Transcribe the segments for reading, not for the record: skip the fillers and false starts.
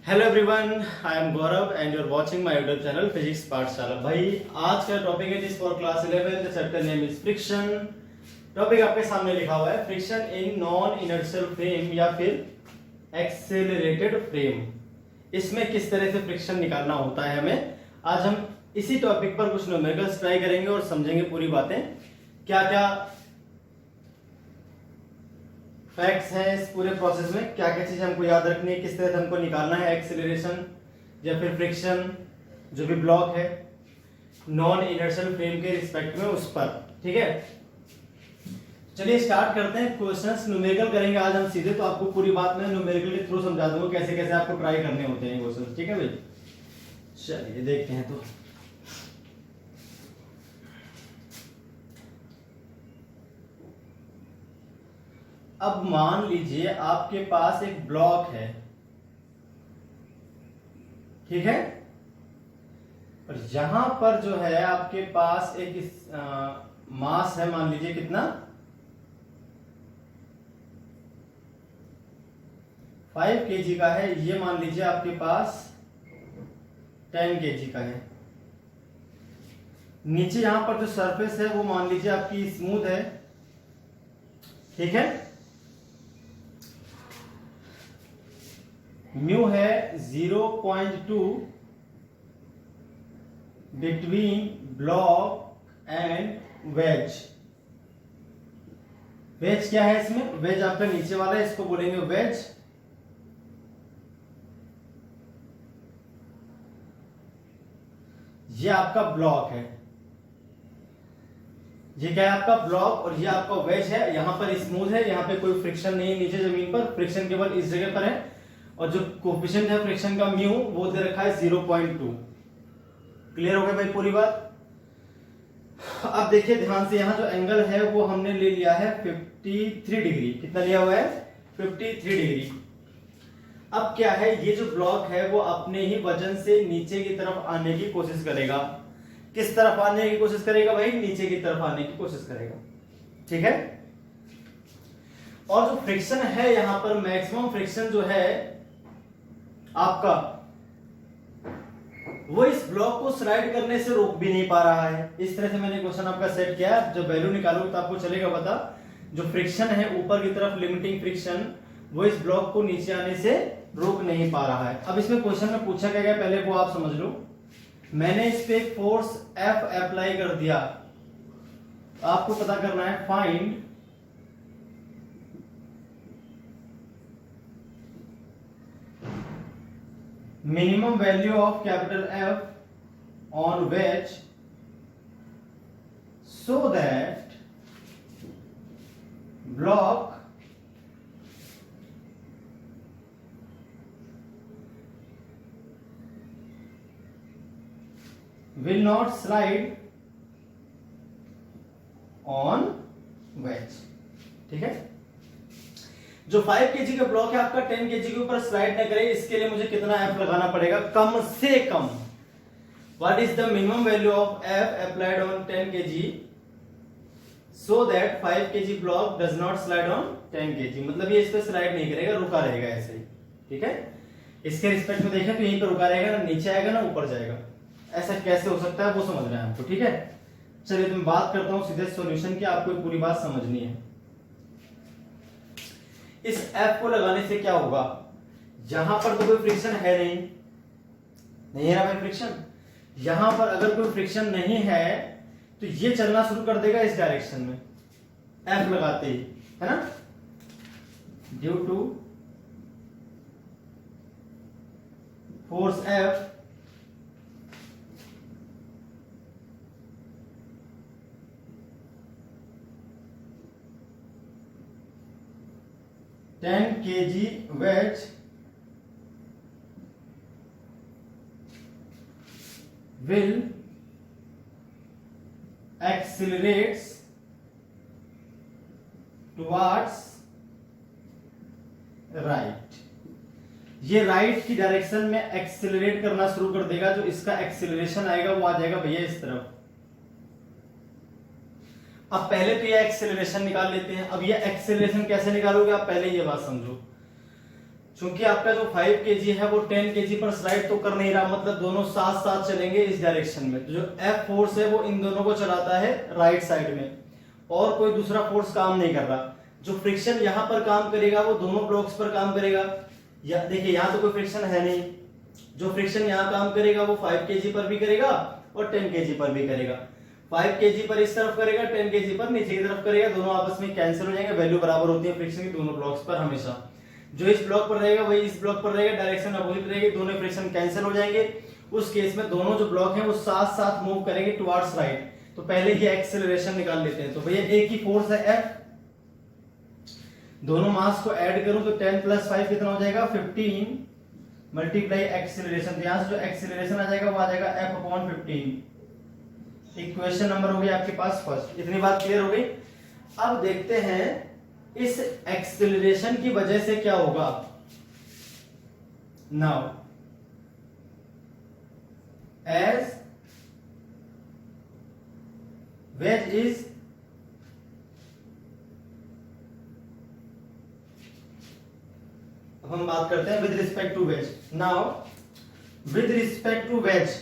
Hello everyone, I am Gaurav and you are watching my YouTube channel physics Pathshala. भाई आज का topic है this for class 11 the chapter name is friction. Topic आपके सामने लिखा हुआ है friction in non inertial frame या फिर एक्सेलरेटेड फ्रेम। इसमें किस तरह से फ्रिक्शन निकालना होता है हमें, आज हम इसी टॉपिक पर कुछ न्यूमेरिकल्स ट्राई करेंगे और समझेंगे पूरी बातें, क्या क्या फैक्ट्स हैं इस पूरे प्रोसेस में, क्या क्या चीजें हमको याद रखनी है, किस तरह से हमको निकालना है एक्सेलरेशन या फिर फ्रिक्शन जो भी ब्लॉक है नॉन इनर्शियल फ्रेम के रिस्पेक्ट में उस पर। ठीक है, चलिए स्टार्ट करते हैं। क्वेश्चंस न्यूमेरिकल करेंगे आज हम सीधे, तो आपको पूरी बात मैं न्यूमेरिकल के थ्रू समझा दूंगा कैसे कैसे आपको ट्राई करने होते हैं क्वेश्चंस। ठीक है भाई, चलिए देखते हैं। तो अब मान लीजिए आपके पास एक ब्लॉक है, ठीक है, और यहां पर जो है आपके पास एक मास है, मान लीजिए कितना 5 kg का है, ये मान लीजिए आपके पास 10 kg का है। नीचे यहां पर जो सरफेस है वो मान लीजिए आपकी स्मूथ है, ठीक है। म्यू है 0.2 between block and wedge. Wedge क्या है इसमें, वेज आपका नीचे वाला है, इसको बोलेंगे वेज। ये आपका ब्लॉक है, ये क्या है आपका ब्लॉक, और ये आपका वेज है। यहां पर स्मूथ है, यहां पे कोई फ्रिक्शन नहीं है नीचे जमीन पर, फ्रिक्शन केवल इस जगह पर है। और जो कोफिशिएंट है फ्रिक्शन का म्यू वो दे रखा है 0.2। क्लियर हो गया भाई पूरी बात। अब देखिए ध्यान से, यहां जो एंगल है वो हमने ले लिया है 53 डिग्री। कितना लिया हुआ है, 53 डिग्री। अब क्या है, ये जो ब्लॉक है वो अपने ही वजन से नीचे की तरफ आने की कोशिश करेगा। किस तरफ आने की कोशिश करेगा भाई, नीचे की तरफ आने की कोशिश करेगा, ठीक है। और जो फ्रिक्शन है यहां पर, मैक्सिमम फ्रिक्शन जो है आपका, वो इस ब्लॉक को स्लाइड करने से रोक भी नहीं पा रहा है। इस तरह से मैंने क्वेश्चन आपका सेट किया, जब वैल्यू निकालूंगा तो आपको चलेगा पता। जो फ्रिक्शन है ऊपर की तरफ, लिमिटिंग फ्रिक्शन, वो इस ब्लॉक को नीचे आने से रोक नहीं पा रहा है। अब इसमें क्वेश्चन में पूछा क्या गया, पहले वो आप समझ लो। मैंने इस पे फोर्स F अप्लाई कर दिया, आपको पता करना है find minimum value of capital F on wedge so that block will not slide on wedge। ठीक है, जो 5 kg का ब्लॉक है आपका 10 kg के ऊपर स्लाइड न करे, इसके लिए मुझे कितना F लगाना पड़ेगा, कम से कम। What is the minimum value of F applied on 10 kg so that 5 kg block does not slide on 10 kg। मतलब ये इस पे स्लाइड नहीं करेगा, रुका रहेगा ऐसे ही, ठीक है। इसके रिस्पेक्ट में देखें तो यहीं पे रुका रहेगा, ना नीचे आएगा ना ऊपर जाएगा। ऐसा कैसे हो सकता है वो समझना है हमको, ठीक है। चलिए तो मैं बात करता हूं सीधे सॉल्यूशन की, आपको पूरी बात समझनी है। इस F को लगाने से क्या होगा, यहां पर तो कोई फ्रिक्शन है नहीं है ना भाई फ्रिक्शन। यहां पर अगर कोई फ्रिक्शन नहीं है तो ये चलना शुरू कर देगा इस डायरेक्शन में, F लगाते ही, है ना। Due to force F, ten kg wedge will accelerates towards right। ये राइट की डायरेक्शन में एक्सेलरेट करना शुरू कर देगा। जो इसका एक्सेलरेशन आएगा वो आ जाएगा भैया इस तरफ। अब पहले तो ये एक्सेलरेशन निकाल लेते हैं। अब ये एक्सेलरेशन कैसे निकालोगे आप, पहले ये बात समझो। चूंकि आपका जो 5 केजी है वो 10 केजी पर स्लाइड तो कर नहीं रहा, मतलब दोनों साथ साथ चलेंगे इस डायरेक्शन में। तो जो F फोर्स है वो इन दोनों को चलाता है राइट साइड में, और कोई दूसरा फोर्स काम नहीं कर रहा। जो फ्रिक्शन यहाँ पर काम करेगा वो दोनों ब्लॉक्स पर काम करेगा। या देखिए यहाँ तो कोई फ्रिक्शन है नहीं, जो फ्रिक्शन यहाँ काम करेगा वो 5 केजी पर भी करेगा और 10 केजी पर भी करेगा। 5 केजी पर इस तरफ करेगा, 10 केजी पर नीचे की तरफ करेगा, दोनों आपस में कैंसिल हो जाएंगे, वैल्यू बराबर होती है फ्रिक्शन की दोनों ब्लॉक्स पर हमेशा। जो इस ब्लॉक पर रहेगा वही इस ब्लॉक पर रहेगा, डायरेक्शन अपोजिट रहेगी, दोनों फ्रिक्शन कैंसिल हो जाएंगे। उस केस में दोनों जो ब्लॉक हैं वो साथ साथ मूव करेंगे टुवर्ड्स राइट। तो पहले ही एक्सेलरेशन निकाल लेते हैं। तो भैया एक ही फोर्स है F, दोनों मास को ऐड करूं तो 10 + 5 कितना हो जाएगा 15 मल्टीप्लाई एक्सेलरेशन। तो यहां से जो एक्सेलरेशन आ जाएगा वो आ जाएगा F/15। इक्वेशन नंबर हो गई आपके पास फर्स्ट। इतनी बात क्लियर हो गई। अब देखते हैं इस एक्सेलरेशन की वजह से क्या होगा। नाउ एज वेज इज हम बात करते हैं with respect to wedge. Now with respect to wedge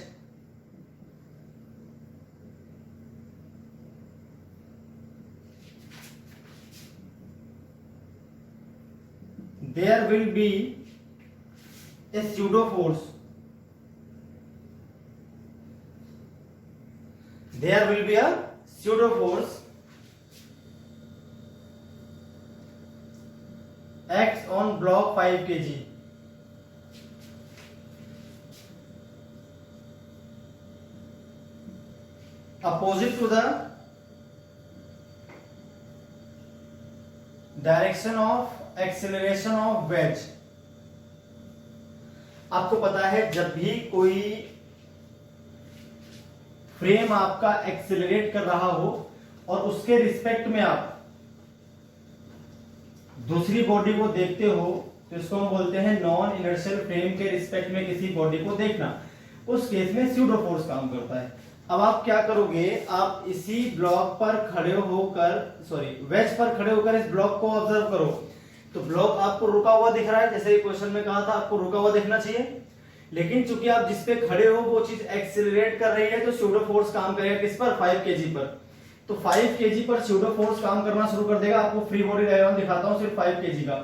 there will be a pseudo force, there will be a pseudo force acts on block 5 kg opposite to the direction of acceleration of ways. आपको पता है जब भी कोई frame आपका accelerate कर रहा हो और उसके रिस्पेक्ट में आप दूसरी बॉडी को देखते हो तो इसको हम बोलते हैं नॉन इनर्शियल फ्रेम के रिस्पेक्ट में किसी बॉडी को देखना। उस केस में स्यूडो फोर्स काम करता है। अब आप क्या करोगे, आप इसी ब्लॉक पर खड़े होकर वेज पर खड़े होकर इस ब्लॉक को ऑब्जर्व करो। तो ब्लॉक आपको रुका हुआ दिख रहा है, जैसे क्वेश्चन में कहा था आपको रुका हुआ दिखना चाहिए, लेकिन चूंकि आप जिस पे खड़े हो वो चीज एक्सेलरेट कर रही है तो स्यूडो फोर्स काम करेगा किस पर 5 केजी पर। तो 5 केजी पर स्यूडो फोर्स काम करना शुरू कर देगा। आपको फ्री बॉडी डायग्राम दिखाता हूं सिर्फ 5 केजी का।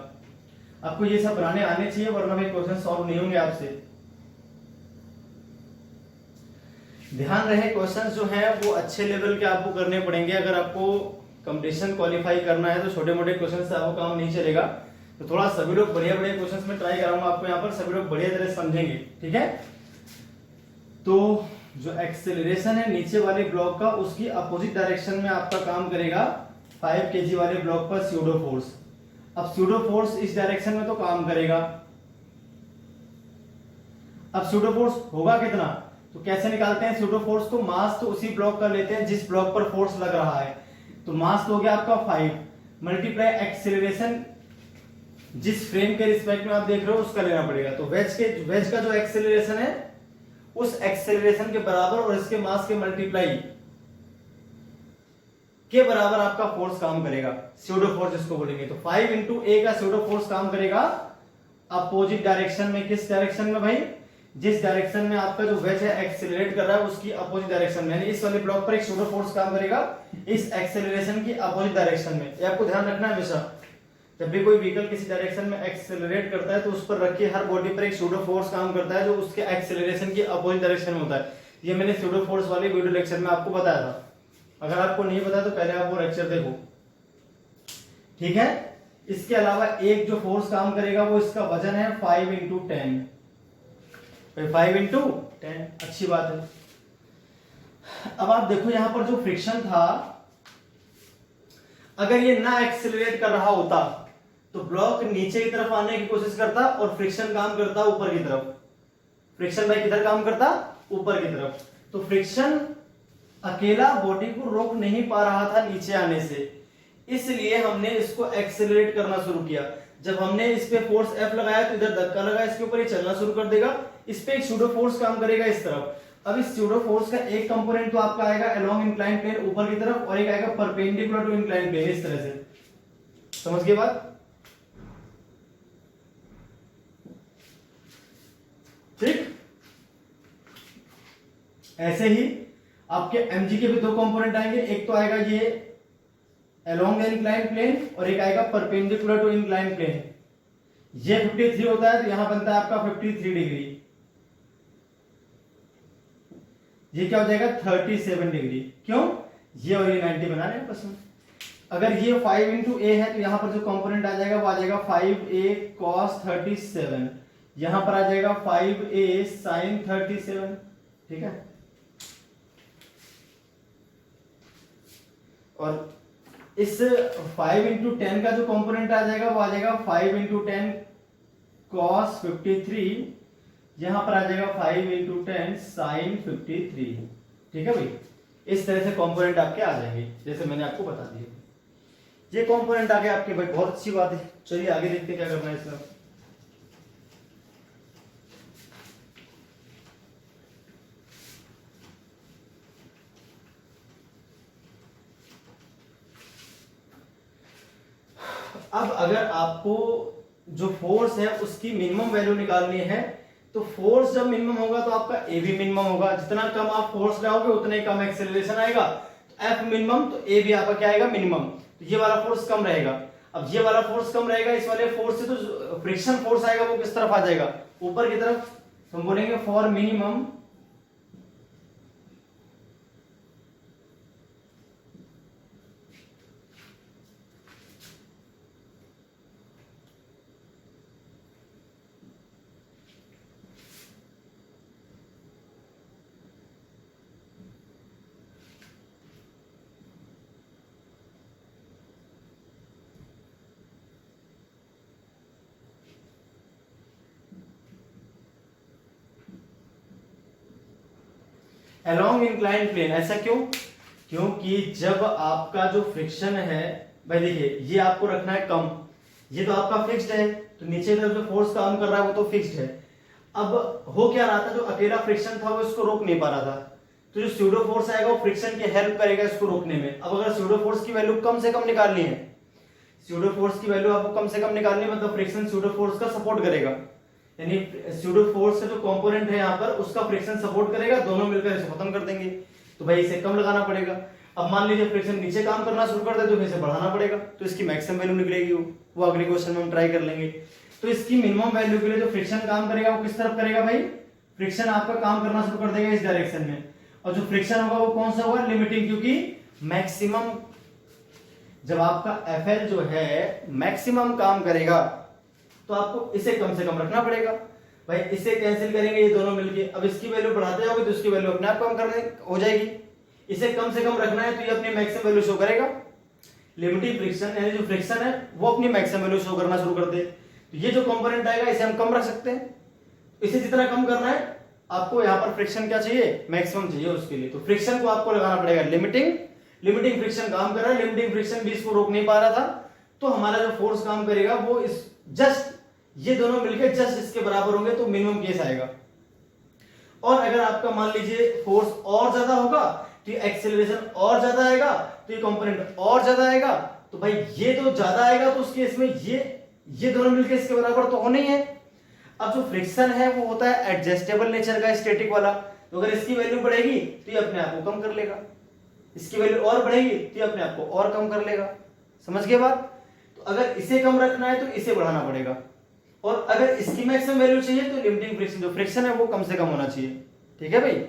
आपको ये सब बनाने आने चाहिए वरना भी क्वेश्चन सॉल्व नहीं होंगे आपसे। ध्यान रहे क्वेश्चंस जो हैं वो अच्छे लेवल के आपको करने पड़ेंगे। अगर आपको कंपटीशन क्वालिफाई करना है तो छोटे मोटे क्वेश्चन से आपको काम नहीं चलेगा। तो थोड़ा सभी लोग बढ़िया बढ़िया क्वेश्चंस में ट्राई कराऊंगा आपको, यहाँ पर सभी लोग बढ़िया तरह समझेंगे, ठीक है। तो जो एक्सेलरेशन है नीचे वाले ब्लॉक का उसकी अपोजिट डायरेक्शन में आपका काम करेगा 5 केजी वाले ब्लॉक पर स्यूडो फोर्स। अब स्यूडो फोर्स इस डायरेक्शन में तो काम करेगा। अब स्यूडो फोर्स होगा कितना, तो कैसे निकालते हैं स्यूडो फोर्स को, मास तो उसी ब्लॉक का लेते हैं जिस ब्लॉक पर फोर्स लग रहा है। तो मास तो हो गया आपका 5 मल्टीप्लाई एक्सेलरेशन जिस फ्रेम के रिस्पेक्ट में आप देख रहे हो उसका लेना पड़ेगा। तो वेज का जो एक्सेलरेशन है उस एक्सेलरेशन के बराबर और इसके मास के मल्टीप्लाई के बराबर आपका फोर्स काम करेगा, स्यूडो फोर्स जिसको बोलेंगे। तो 5 × a का स्यूडो फोर्स काम करेगा अपोजिट डायरेक्शन में। किस डायरेक्शन में भाई, जिस डायरेक्शन में आपका जो वेज है एक्सेलरेट कर रहा है उसकी अपोजिट डायरेक्शन में, यानी इस वाले ब्लॉक पर एक स्यूडो फोर्स काम करेगा इस एक्सेलरेशन की अपोजिट डायरेक्शन में। ये आपको ध्यान रखना है हमेशा, जब भी कोई व्हीकल किसी डायरेक्शन में एक्सेलरेट करता है तो उस पर रखी हर बॉडी पर एक स्यूडो फोर्स काम करता है जो उसके एक्सेलरेशन की अपोजिट डायरेक्शन में होता है। ये मैंने स्यूडो फोर्स वाले वीडियो लेक्चर में आपको बताया था। अगर आपको नहीं पता तो पहले आप वो लेक्चर देखो, ठीक है। इसके अलावा एक जो फोर्स काम करेगा वो इसका वजन है 5 × 10। 5 × 10 अच्छी बात है। अब आप देखो यहां पर जो फ्रिक्शन था, अगर ये ना एक्सेलरेट कर रहा होता तो ब्लॉक नीचे की तरफ आने की कोशिश करता और फ्रिक्शन काम करता ऊपर की तरफ। फ्रिक्शन भाई किधर काम करता, ऊपर की तरफ। तो फ्रिक्शन अकेला बॉडी को रोक नहीं पा रहा था नीचे आने से, इसलिए हमने इसको एक्सेलरेट करना शुरू किया। जब हमने इस पे फोर्स F लगाया तो इधर धक्का लगा, इसके ऊपर ये चलना शुरू कर देगा। इस पे एक स्यूडो फोर्स काम करेगा इस तरफ। अब इस स्यूडो फोर्स का एक कंपोनेंट तो आपका आएगा अलोंग इंक्लाइंड प्लेन ऊपर की तरफ और एक आएगा परपेंडिकुलर टू इंक्लाइंड प्लेन, इस तरह से। समझ गए बात। ऐसे ही आपके mg के भी दो कंपोनेंट आएंगे, एक तो आएगा ये अलोंग द इंक्लाइन प्लेन और एक आएगा परपेंडिकुलर टू इंक्लाइन प्लेन। ये 53 होता है तो यहां बनता है आपका 53 डिग्री, ये क्या हो जाएगा 37 डिग्री। क्यों? ये और ये 90 बना रहे हैं बस में। अगर ये 5 इंटू ए है तो यहां पर जो कंपोनेंट आ जाएगा वो आ जाएगा 5a cos 37, यहां पर आ जाएगा 5a sin 37। ठीक है, और इस 5 इंटू 10 का जो कंपोनेंट आ जाएगा वो आ जाएगा 5 इंटू 10 cos 53, यहां पर आ जाएगा 5 इंटू 10 sin 53। ठीक है भाई, इस तरह से कंपोनेंट आपके आ जाएंगे जैसे मैंने आपको बता दिया। ये कंपोनेंट आ गए आपके भाई, बहुत अच्छी बात है। चलिए आगे देखते हैं क्या करना है इसका। अब अगर आपको जो फोर्स है उसकी मिनिमम वैल्यू निकालनी है तो फोर्स जब मिनिमम होगा तो आपका ए भी मिनिमम होगा। जितना कम आप फोर्स लगाओगे उतना ही कम एक्सेलरेशन आएगा। तो एफ मिनिमम तो ए भी आपका क्या आएगा मिनिमम, तो ये वाला फोर्स कम रहेगा। अब ये वाला फोर्स कम रहेगा, इस वाले फोर्स से तो फ्रिक्शन फोर्स आएगा वो किस तरफ आ जाएगा, ऊपर की तरफ। हम बोलेंगे for minimum along incline plane. ऐसा क्यों? क्योंकि जब आपका जो फ्रिक्शन है भाई, देखिए ये आपको रखना है कम, ये तो आपका फिक्स्ड है, तो नीचे तरफ जो फोर्स काम कर रहा है वो तो फिक्स्ड है। अब हो क्या रहा था, जो अकेला फ्रिक्शन था वो इसको रोक नहीं पा रहा था, तो जो स्यूडो फोर्स आएगा वो फ्रिक्शन की हेल्प करेगा इसको रोकने में। अब अगर स्यूडो फोर्स की वैल्यू कम से कम निकालनी है, स्यूडो फोर्स की वैल्यू आपको कम से कम निकालनी है, मतलब फ्रिक्शन स्यूडो फोर्स का सपोर्ट करेगा, यानी स्यूडो फोर्स का जो कंपोनेंट है यहाँ पर उसका फ्रिक्शन सपोर्ट करेगा, दोनों मिलकर इसे खत्म कर देंगे। तो भाई इसे कम लगाना पड़ेगा। अब मान लीजिए फ्रिक्शन नीचे काम करना शुरू कर दे तो इसे बढ़ाना पड़ेगा, तो इसकी मैक्सिमम वैल्यू निकलेगी, वो अगले क्वेश्चन में हम ट्राई कर लेंगे। तो इसकी मिनिमम वैल्यू के लिए जो फ्रिक्शन काम करेगा वो किस तरफ करेगा भाई, फ्रिक्शन आपका काम करना शुरू कर देगा इस डायरेक्शन में, और जो फ्रिक्शन होगा वो कौन सा होगा, लिमिटिंग, क्योंकि मैक्सिमम जब आपका एफएल जो है मैक्सिमम काम करेगा तो आपको इसे कम से कम रखना पड़ेगा। भाई इसे कैंसिल करेंगे ये दोनों मिलके, अब इसकी वैल्यू बढ़ाते जाओगे तो इसकी वैल्यू अपने आप कम करने हो जाएगी। इसे कम से कम रखना है तो ये अपनी मैक्सिमम वैल्यू शो करेगा। लिमिटिंग फ्रिक्शन यानी जो फ्रिक्शन है वो अपनी मैक्सिमम वैल्यू शो करना शुरू कर दे, तो ये जो कंपोनेंट आएगा इसे हम कम रख सकते हैं। इसे जितना कम करना है आपको यहाँ पर फ्रिक्शन क्या चाहिए, मैक्सिमम चाहिए उसके लिए, तो फ्रिक्शन को आपको लगाना पड़ेगा लिमिटिंग। लिमिटिंग फ्रिक्शन काम कर रहा है, लिमिटिंग फ्रिक्शन भी इसको रोक नहीं पा रहा था, तो हमारा जो फोर्स काम करेगा वो इस जस्ट ये दोनों मिलकर जस्ट इसके बराबर होंगे, तो मिनिमम केस आएगा। और अगर आपका मान लीजिए फोर्स और ज्यादा होगा तो ये एक्सेलरेशन और ज्यादा आएगा, तो ये कंपोनेंट और ज्यादा आएगा, तो भाई ये तो ज्यादा आएगा तो उस केस में ये दोनों मिलकर इसके बराबर तो होने ही है। अब जो फ्रिक्शन है वो होता है एडजस्टेबल नेचर का, स्टैटिक वाला, तो अगर इसकी वैल्यू बढ़ेगी तो ये अपने आप को कम कर लेगा, इसकी वैल्यू और बढ़ेगी तो ये अपने आप को और कम कर लेगा। समझ गए बात? तो अगर इसे कम रखना है तो इसे बढ़ाना पड़ेगा, और अगर इसकी मैक्सिमम वैल्यू चाहिए तो लिमिटिंग फ्रिक्शन जो फ्रिक्शन है वो कम से कम होना चाहिए। ठीक है भाई,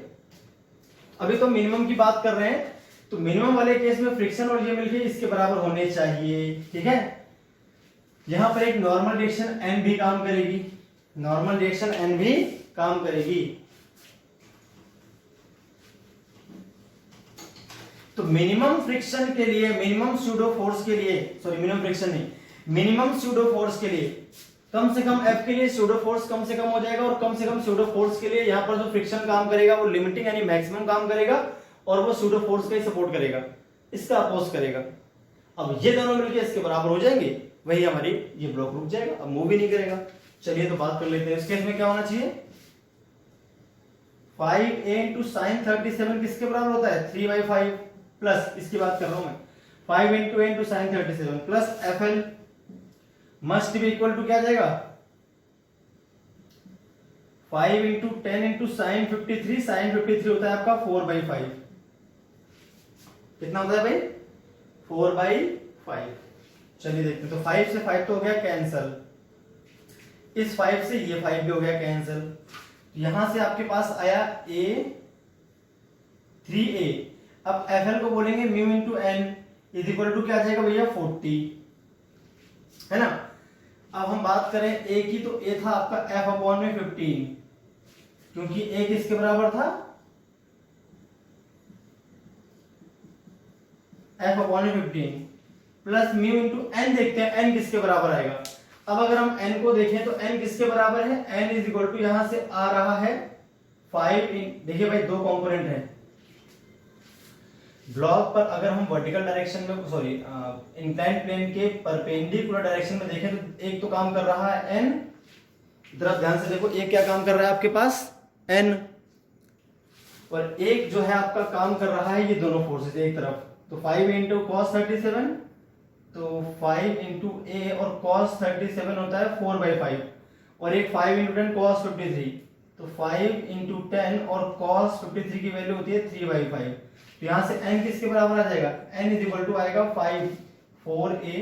अभी तो मिनिमम की बात कर रहे हैं, तो मिनिमम वाले केस में फ्रिक्शन और ये मिलके इसके बराबर होने चाहिए। ठीक है, यहां पर एक नॉर्मल रिएक्शन एन भी काम करेगी, नॉर्मल रिएक्शन एन भी काम करेगी। तो मिनिमम फ्रिक्शन के लिए, मिनिमम स्यूडो फोर्स के लिए, सॉरी मिनिमम फ्रिक्शन नहीं, मिनिमम स्यूडो फोर्स के लिए कम से कम एफ के लिए स्यूडो फोर्स कम से कम हो जाएगा, और कम से कम स्यूडो फोर्स के लिए यहाँ पर जो फ्रिक्शन काम करेगा वो लिमिटिंग यानी मैक्सिमम काम करेगा, और वो स्यूडो फोर्स का ही सपोर्ट करेगा, इसका अपोज करेगा। अब ये दोनों मिलकर इसके बराबर हो जाएंगे, वही हमारी ये ब्लॉक रुक जाएगा, अब मूव ही नहीं करेगा। चलिए तो बात कर लेते हैं, इस केस में क्या होना चाहिए, 5a इंटू साइन 37 किसके बराबर होता है, 3/5 प्लस, इसकी बात कर रहा हूं मैं, 5 into a into sine 37 plus FL must भी इक्वल टू क्या जाएगा, 5 इंटू 10 इंटू साइन 53, साइन 53 होता है आपका 4/5। कितना होता है भाई? 4/5। चलिए देखते हैं, तो 5 से 5 तो हो गया कैंसल, इस 5 से ये 5 भी हो गया कैंसल। यहां से आपके पास आया a 3a। अब fl को बोलेंगे mu into N is equal to क्या आ जाएगा भैया 40, है ना। अब हम बात करें a की, तो a था आपका f अपॉन में 15, क्योंकि a किसके बराबर था? f अपॉन में 15 प्लस म्यू इंटू एन। देखते हैं n किसके बराबर आएगा। अब अगर हम n को देखें तो n किसके बराबर है? n इज इक्वल टू यहां से आ रहा है 5 देखिए भाई दो कंपोनेंट है ब्लॉक पर। अगर हम वर्टिकल डायरेक्शन में सॉरी इंक्लाइंड प्लेन के परपेंडिकुलर डायरेक्शन में देखें तो एक तो काम कर रहा है n, जरा ध्यान से देखो, एक क्या काम कर रहा है आपके पास n, और एक जो है आपका काम कर रहा है ये दोनों फोर्सेस एक तरफ। तो 5 इंटू कॉस 37, तो 5 इंटू ए और cos 37 होता है 4/5, और एक 5 इंटू 10 cos 53, तो 5 इंटू 10 और cos 53 की वैल्यू होती है 3/5। तो यहां से n किसके बराबर आ जाएगा? n इज इक्वल टू आएगा 4a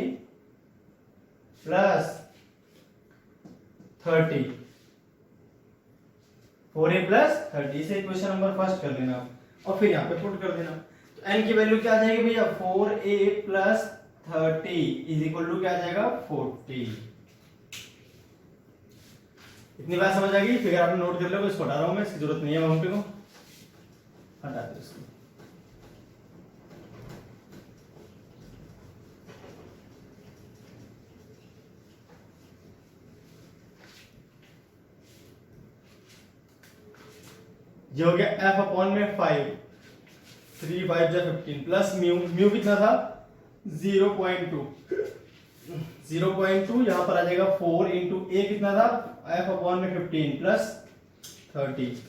प्लस 30, 4a प्लस 30 से इक्वेशन नंबर फर्स्ट कर लेना और फिर यहाँ पे पुट कर देना। तो n की वैल्यू क्या आ जाएगी भैया? 4a plus 30 is equal to क्या आ जाएगा? 40। इतनी बात समझ आ गई? फिगर आपने नोट कर लो, इसको हटा रहा हूं मैं, इसकी जरूरत नहीं है वहां पे को हटा दो इसको। ये हो गया f अपॉन में 5, 3 5 जा 15 प्लस म्यू, म्यू कितना था? 0.2, 0.2 यहां पर आ जाएगा 4 इंटू ए कितना था? f अपॉन में 15 प्लस 30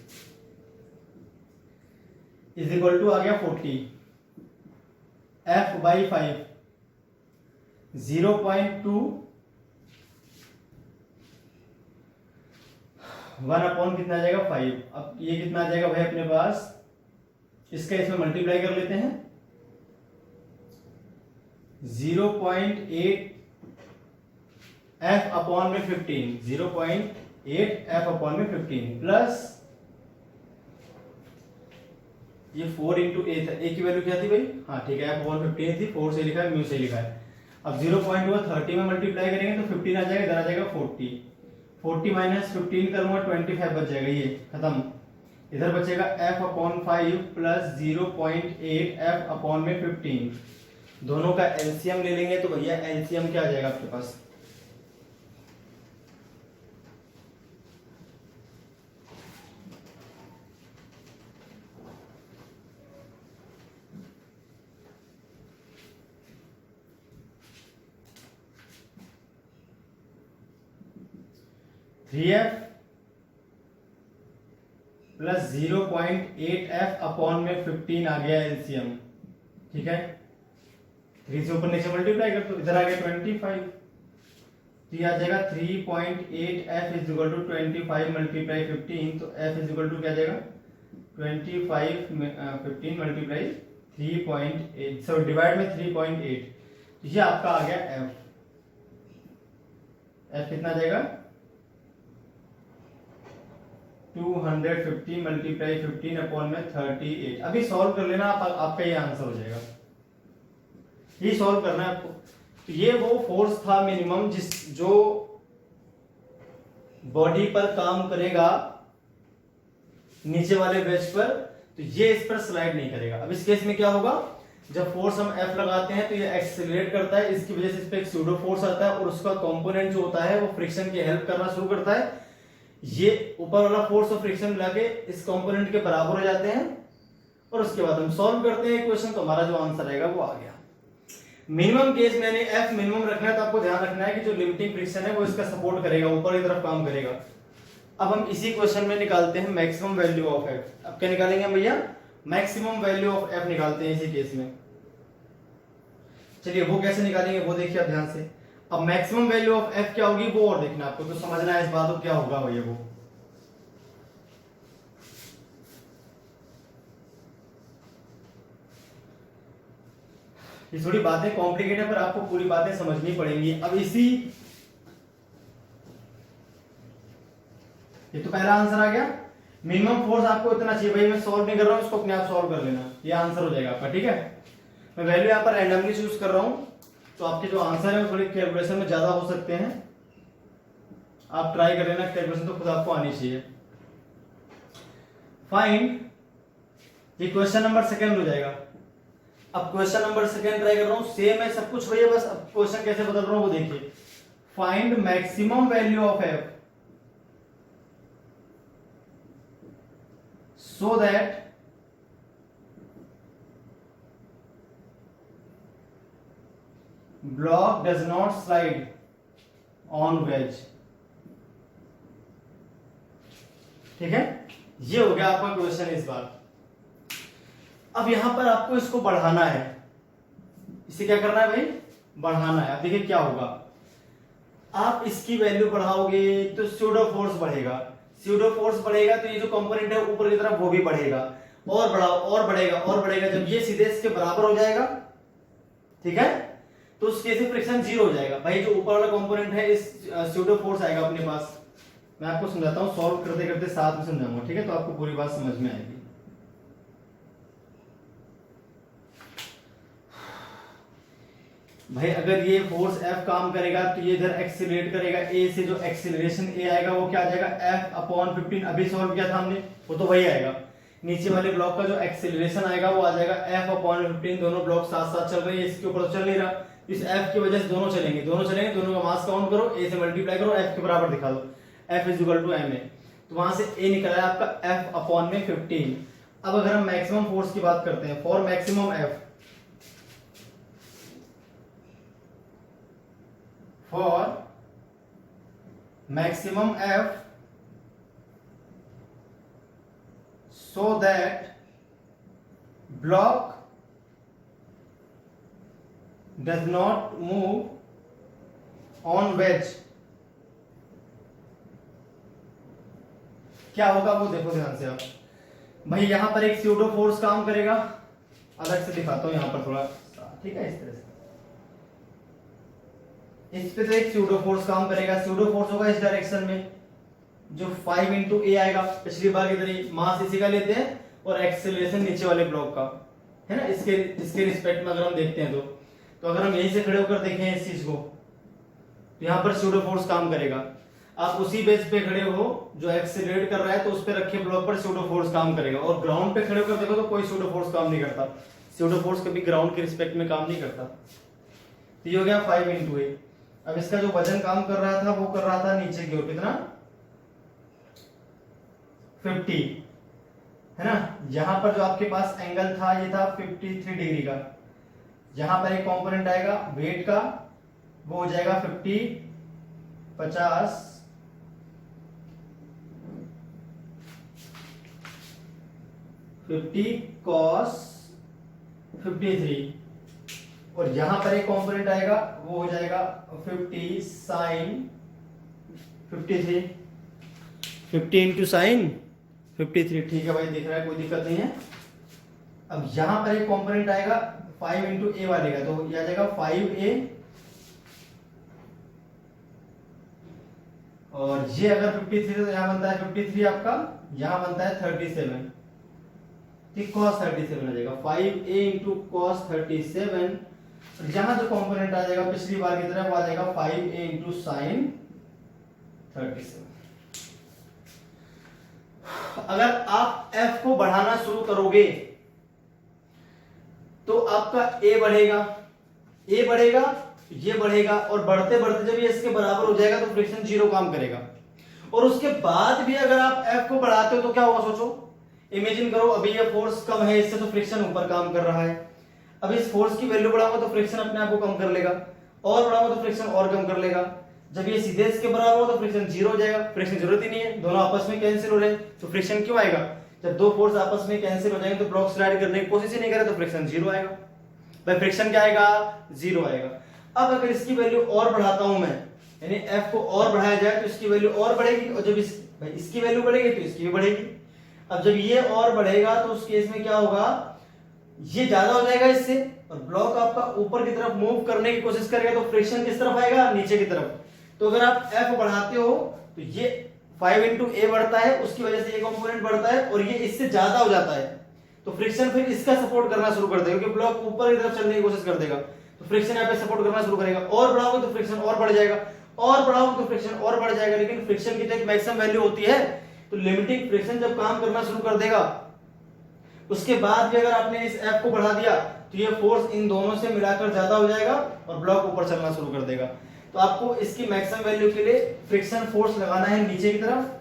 इज इक्वल टू आ गया 40। f बाई 5 0.2 1 अपॉन कितना आ जाएगा 5। अब ये कितना आ जाएगा भाई अपने पास? इसका इसमें मल्टीप्लाई कर लेते हैं, 0.8 f अपॉन में 15, 0.8 f अपॉन में 15 प्लस ये 4 इंटू ए था, ए की वैल्यू क्या थी भाई? हाँ ठीक है, f अपॉन 15 थी, 4 से लिखा है, म्यू से लिखा है। अब 0.1 30 में मल्टीप्लाई करेंगे तो 15 आ जाएगा, इधर आ जाएगा 40, 40 माइनस 15 करूंगा 25 बच जाएगा, ये खत्म। इधर बचेगा f upon 5 plus 0.8 f upon में 15, दोनों का एलसीएम ले लेंगे तो भैया एलसीएम क्या आ जाएगा आपके पास? Three F plus 0.8f upon में 15 आ गया एलसीएम, ठीक है। 3 से ऊपर नीचे मल्टीप्लाई कर दो, इधर आ गया 25, तो ये आ जाएगा 3.8f is equal to 25 multiply 15, तो f इज इक्वल टू क्या आ जाएगा? 25 15 मल्टीप्लाई 3.8, सो डिवाइड में 3.8, तो ये आपका आ गया f। f कितना आ जाएगा? 250 मल्टीप्लाई 15 अपॉन में 38। अभी सॉल्व कर लेना आपका ये आंसर हो जाएगा, ये सॉल्व करना है आपको। तो ये वो फोर्स था मिनिमम जो बॉडी पर काम करेगा नीचे वाले वेज पर, तो ये इस पर स्लाइड नहीं करेगा। अब इस केस में क्या होगा? जब फोर्स हम F लगाते हैं तो ये एक्सेलरेट करता है, इसकी वजह से इस पे एक सूडो फोर्स आता है और उसका कंपोनेंट जो होता है वो फ्रिक्शन की हेल्प करना शुरू करता है। ये ऊपर वाला फोर्स और फ्रिक्शन मिला के इस कंपोनेंट के बराबर हो जाते हैं और उसके बाद हम सॉल्व करते हैं इक्वेशन, तो हमारा जो आंसर आएगा वो आ गया। मिनिमम केस में यानी F मिनिमम रखना है तो आपको ध्यान रखना है कि जो लिमिटिंग फ्रिक्शन है वो इसका सपोर्ट करेगा, ऊपर की तरफ काम करेगा। अब हम इसी क्वेश्चन में निकालते हैं मैक्सिमम वैल्यू ऑफ F। अब क्या निकालेंगे भैया? मैक्सिमम वैल्यू ऑफ F निकालते हैं इसी केस में। चलिए वो कैसे निकालेंगे वो देखिए आप ध्यान से। अब मैक्सिमम वैल्यू ऑफ F क्या होगी वो और देखना आपको, तो समझना है इस बात को क्या होगा भैया वो। ये थोड़ी बातें कॉम्प्लिकेटेड है पर आपको पूरी बातें समझनी पड़ेंगी। अब ये तो पहला आंसर आ गया। मिनिमम फोर्स आपको इतना चाहिए भाई, मैं सॉल्व नहीं कर रहा हूं, इसको अपने आप सॉल्व कर लेना, ये आंसर हो जाएगा आपका। ठीक है, मैं वैल्यू यहाँ पर रैंडमली चूज कर रहा हूं, तो आपके जो आंसर है वो थोड़ी कैलकुलेशन में ज्यादा हो सकते हैं। आप ट्राई कर लेना, कैलकुलेशन तो खुद आपको आनी चाहिए। फाइंड, ये क्वेश्चन नंबर सेकंड हो जाएगा। अब क्वेश्चन नंबर सेकंड ट्राई कर रहा हूं, सेम है सब कुछ भैया, बस अब क्वेश्चन कैसे बदल रहा हूं वो देखिए। Find maximum value of F so that block does not slide on wedge। ठीक है, ये हो गया आपका क्वेश्चन इस बार। अब यहां पर आपको इसको बढ़ाना है, इसे क्या करना है भाई, बढ़ाना है। अब देखिए क्या होगा, आप इसकी वैल्यू बढ़ाओगे तो स्यूडो फोर्स बढ़ेगा, स्यूडो फोर्स बढ़ेगा तो ये जो कंपोनेंट है ऊपर की तरफ वो भी बढ़ेगा, और बढ़ाओ और बढ़ेगा और बढ़ेगा, जब ये सीधे इसके बराबर हो जाएगा, ठीक है, तो उस केस में फ्रिक्शन जीरो हो जाएगा। भाई जो ऊपर वाला कंपोनेंट है इस स्यूडो फोर्स आएगा अपने पास। मैं आपको समझाता हूं, सॉल्व करते करते साथ में समझाऊंगा, ठीक है, तो आपको पूरी बात समझ में आएगी। भाई अगर ये फोर्स F काम करेगा तो ये इधर एक्सीलरेट करेगा, A से जो एक्सीलरेशन A आएगा वो क्या आ जाएगा, F अपॉन 15। अभी सॉल्व किया था हमने, वो तो वही आएगा। नीचे वाले ब्लॉक का जो एक्सीलरेशन आएगा वो आ जाएगा F अपॉन 15। दोनों ब्लॉक साथ साथ चल रहे हैं, इसके ऊपर तो चल नहीं रहा, इस F की वजह से दोनों चलेंगे, दोनों का मास काउंट करो, A से मल्टीप्लाई करो, F के बराबर दिखा दो, F is equal to ma। तो वहां से A निकला है आपका F अपॉन में 15। अब अगर हम मैक्सिमम फोर्स की बात करते हैं, for maximum F, for maximum F so that block does not move on wedge, क्या होगा वो देखो ध्यान से आप। भाई यहां पर एक स्यूडो फोर्स काम करेगा, अलग से दिखाता हूं यहां पर थोड़ा, ठीक है, इस तरह से इस पे तो एक स्यूडो फोर्स काम करेगा, स्यूडो फोर्स होगा इस डायरेक्शन में, जो 5 इंटू ए आएगा, पिछली बार की तरह मास इसी का लेते हैं और एक्सेलरेशन नीचे वाले ब्लॉक का है ना, इसके रिस्पेक्ट में अगर हम देखते हैं तो अगर हम यहीं से खड़े होकर देखें इस चीज को, तो यहाँ पर स्यूडो फोर्स काम करेगा। आप उसी बेस पे खड़े हो जो एक्सेलरेट कर रहा है, तो उस पे रखे ब्लॉक पर स्यूडो फोर्स काम करेगा, और ग्राउंड पे खड़े होकर देखो तो कोई स्यूडो फोर्स काम नहीं करता, स्यूडो फोर्स कभी ग्राउंड के रिस्पेक्ट में काम नहीं करता। तो ये हो गया 5 इंटू ए। अब इसका जो वजन काम कर रहा था वो कर रहा था नीचे की ओर, कितना, 50 है ना। यहां पर जो आपके पास एंगल था ये था 53 डिग्री का, यहां पर एक कंपोनेंट आएगा वेट का, वो हो जाएगा 50 cos 53, और यहां पर एक कंपोनेंट आएगा वो हो जाएगा 50 sin 53, 50 इंटू साइन 53। ठीक है भाई, दिख रहा है, कोई दिक्कत नहीं है। अब यहां पर एक कंपोनेंट आएगा 5 इंटू ए वाले का, तो यह आ जाएगा 5a, और ये अगर 53 तो यहां बनता है 53 आपका, यहां बनता है 37, ठीक, cos 37 आ जाएगा 5a इंटू cos 37। यहां जो कंपोनेंट आ जाएगा पिछली बार की तरह वो आ जाएगा 5a इंटू साइन 37। अगर आप f को बढ़ाना शुरू करोगे तो आपका a बढ़ेगा, ये बढ़ेगा, और बढ़ते बढ़ते जब ये इसके बराबर हो जाएगा तो फ्रिक्शन जीरो काम करेगा। और उसके बाद भी अगर आप f को बढ़ाते हो तो क्या होगा, सोचो, इमेजिन करो, अभी ये फोर्स कम है इससे, तो फ्रिक्शन ऊपर काम कर रहा है। अब इस फोर्स की वैल्यू बढ़ाऊंगा तो फ्रिक्शन अपने आप को कम कर लेगा, और बढ़ाऊंगा तो फ्रिक्शन और कम कर लेगा। जब ये सीधे इसके बराबर हो तो फ्रिक्शन जीरो हो जाएगा, फ्रिक्शन जरूरत ही नहीं है, दोनों आपस में कैंसिल हो रहे हैं, तो फ्रिक्शन क्यों आएगा, जब दो फोर्स आपस में कैंसिल हो जाएंगे तो ब्लॉक स्लाइड करने की कोशिश ही नहीं करे तो फ्रिक्शन जीरो आएगा। भाई फ्रिक्शन क्या आएगा, जीरो आएगा। अब अगर इसकी वैल्यू और बढ़ाता हूं मैं, यानी f को और बढ़ाया जाए तो इसकी वैल्यू और बढ़ेगी, और जब इसकी वैल्यू बढ़ेगी तो इसकी भी बढ़ेगी। अब जब ये और बढ़ेगा तो उस केस में क्या होगा, ये ज्यादा हो जाएगा इससे, और ब्लॉक आपका ऊपर की तरफ मूव करने की कोशिश करेगा तो फ्रिक्शन किस तरफ आएगा, नीचे की तरफ। तो अगर आप F बढ़ाते हो तो ये 5 इंटू ए बढ़ता है, उसकी वजह से ये कंपोनेंट बढ़ता है, और ये इससे ज्यादा हो जाता है तो फ्रिक्शन फिर इसका सपोर्ट करना शुरू कर देगा, क्योंकि ब्लॉक ऊपर की तरफ चलने की कोशिश कर देगा तो फ्रिक्शन यहाँ पे सपोर्ट करना शुरू करेगा। और बढ़ाओगे तो फ्रिक्शन और बढ़ जाएगा, और बढ़ाओगे तो फ्रिक्शन और बढ़ जाएगा। लेकिन फ्रिक्शन की तो एक मैक्सिमम वैल्यू होती है, तो लिमिटिंग फ्रिक्शन जब काम करना शुरू कर देगा उसके बाद भी अगर आपने इस F को बढ़ा दिया तो ये फोर्स इन दोनों से मिलाकर ज्यादा हो जाएगा और ब्लॉक ऊपर चलना शुरू कर देगा। तो आपको इसकी मैक्सिमम वैल्यू के लिए फ्रिक्शन फोर्स लगाना है नीचे की तरफ,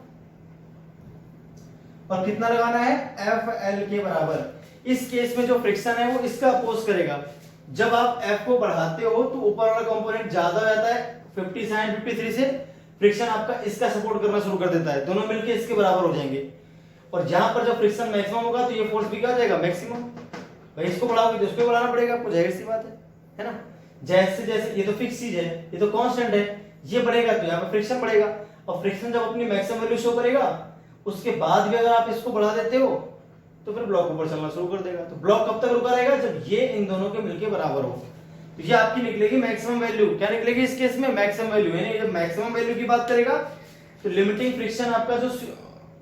और कितना लगाना है, FL के बराबर। इस केस में जो फ्रिक्शन है वो इसका अपोज करेगा। जब आप F को बढ़ाते हो तो ऊपर वाला कंपोनेंट ज्यादा हो जाता है 50 sin 53 से, फ्रिक्शन आपका इसका सपोर्ट करना शुरू कर देता है, दोनों मिलके इसके बराबर हो जाएंगे। और जहां पर जब फ्रिक्शन मैक्सिमम होगा तो ये फोर्स भी क्या हो जाएगा, मैक्सिमम। भाई इसको बढ़ाओगे तो इसको बढ़ाना पड़ेगा आपको, जाहिर सी बात है ना। जैसे जैसे ये तो फिक्स चीज है, ये तो कांस्टेंट है, ये बढ़ेगा तो यहाँ पे फ्रिक्शन बढ़ेगा, और फ्रिक्शन जब अपनी मैक्सिमम वैल्यू शो करेगा उसके बाद भी अगर आप इसको बढ़ा देते हो तो फिर ब्लॉक ऊपर चलना शुरू कर देगा। तो ब्लॉक कब तक रुका रहेगा, जब ये इन दोनों के मिलके बराबर हो। तो ये आपकी निकलेगी मैक्सिमम वैल्यू। क्या निकलेगी इस केस में, मैक्सिमम वैल्यू। यानी जब मैक्सिमम वैल्यू की बात करेगा तो लिमिटिंग फ्रिक्शन आपका जो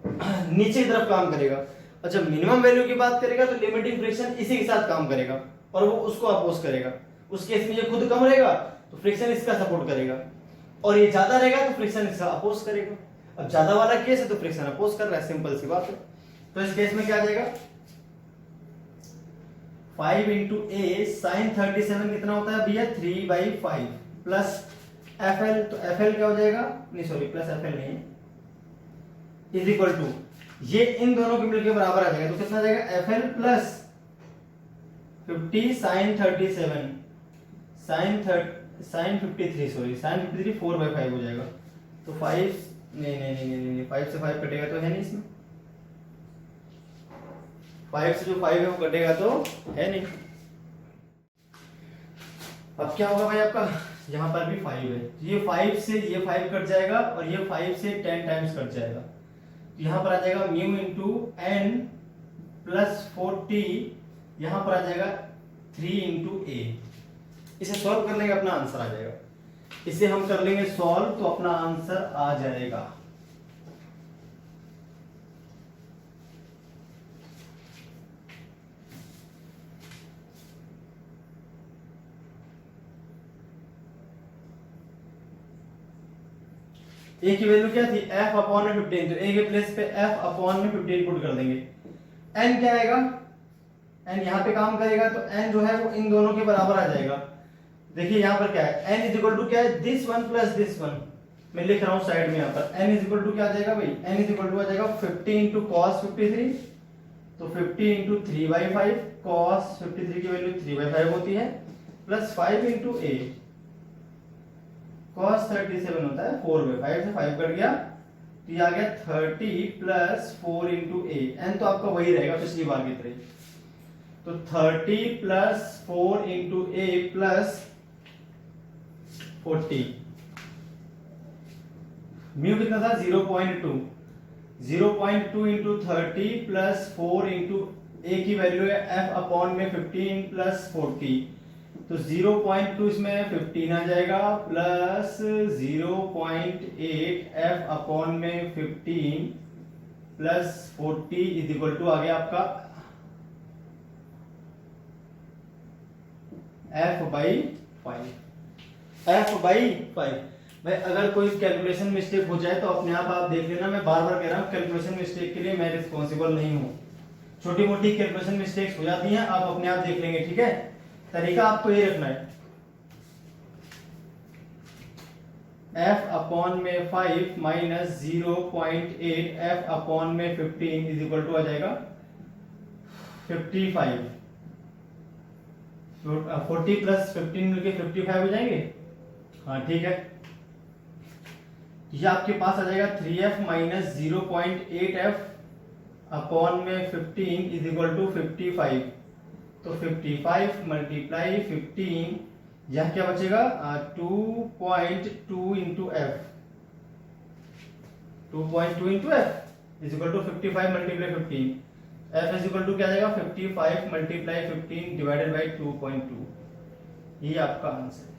नीचे की तरफ काम करेगा, और जब मिनिमम वैल्यू की बात करेगा तो लिमिटिंग फ्रिक्शन इसी के साथ काम करेगा और वो उसको अपोज करेगा। उस केस में ये खुद कम रहेगा तो फ्रिक्शन इसका सपोर्ट करेगा, और ये ज्यादा रहेगा तो फ्रिक्शन इसका अपोज करेगा। अब ज्यादा वाला केस है तो फ्रिक्शन अपोज कर रहा है, सिंपल सी बात है। तो इस केस में क्या आ जाएगा, 5 इंटू ए साइन 37 कितना होता है भैया, 3/5 प्लस FL, तो FL क्या हो जाएगा, नहीं सॉरी प्लस FL नहीं, इज इक्वल टू ये इन दोनों के मिलके बराबर आ जाएगा। तो कितना आ जाएगा, FL plus 50 sine 37 sine 53 sorry sine 53 4/5 हो जाएगा। तो 5 नहीं 5 से 5 कटेगा तो है नहीं इसमें, 5 से जो 5 है वो कटेगा तो है नहीं। अब क्या होगा भाई, आपका यहाँ पर भी 5 है, ये 5 से ये 5 कट जाएगा और ये 5 से 10 टाइम्स कट जाएगा। तो यहाँ पर आ जाएगा म्यू इंटू एन प्लस 40, यहाँ पर आ जाएगा 3 इंटू ए। इसे सॉल्व कर लेंगे, अपना आंसर आ जाएगा। इसे हम कर लेंगे सॉल्व तो अपना आंसर आ जाएगा। ए की वैल्यू क्या थी, f अपॉन में 15, तो ए के प्लेस पे f अपॉन में 15 पुट कर देंगे। n क्या आएगा, n यहाँ पे काम करेगा तो n जो है वो इन दोनों के बराबर आ जाएगा। देखिए यहाँ पर क्या है, n इज इक्वल टू क्या है, this one plus this one. मैं लिख रहा हूँ साइड में, यहाँ पर n इज इक्वल टू क्या आ जाएगा भाई, n इज इक्वल टू आ जाएगा 50 इंटू कॉस 53, तो 50 इंटू 3/5, कॉस 53 की वैल्यू 3/5 होती है, प्लस 5 इंटू ए, cos 37 होता है 4/5 से 5 कट गया तो ये आ गया 30 प्लस 4 इंटू ए। एन तो आपका वही रहेगा पिछली बार की तरह, तो 30 प्लस 4 इंटू ए प्लस 40। म्यू कितना था 0.2, 0.2 इंटू 30 प्लस 4 इंटू ए की वैल्यू है f अपॉन में 15 प्लस 40, तो 0.2 इसमें 15 आ जाएगा प्लस 0.8 f अपॉन में 15 प्लस 40 इज इक्वल टू आ गया आपका f/5। f/5 भाई, अगर कोई कैलकुलेशन मिस्टेक हो जाए तो अपने आप देख लेना। मैं बार बार कह रहा हूँ कैलकुलेशन मिस्टेक के लिए मैं रिस्पॉन्सिबल नहीं हूँ। छोटी मोटी कैलकुलेशन मिस्टेक्स हो जाती हैं, आप अपने आप देख लेंगे, ठीक है। तरीका आपको ये रखना है, f अपॉन में 5 माइनस 0.8 f अपॉन में 15 इज इक्वल टू आ जाएगा 55। 40 प्लस 15 मिलके 55 हो जाएंगे, हाँ ठीक है। ये आपके पास आ जाएगा 3f माइनस 0.8f अपॉन में 15 इज इक्वल टू 55, तो 55 मल्टीप्लाई 15, यह क्या बचेगा 2.2 into F, 2.2 into F is equal to 55 multiply 15। F is equal to क्या आ जाएगा 55 मल्टीप्लाई 15 डिवाइडेड बाई 2.2, ये आपका आंसर है।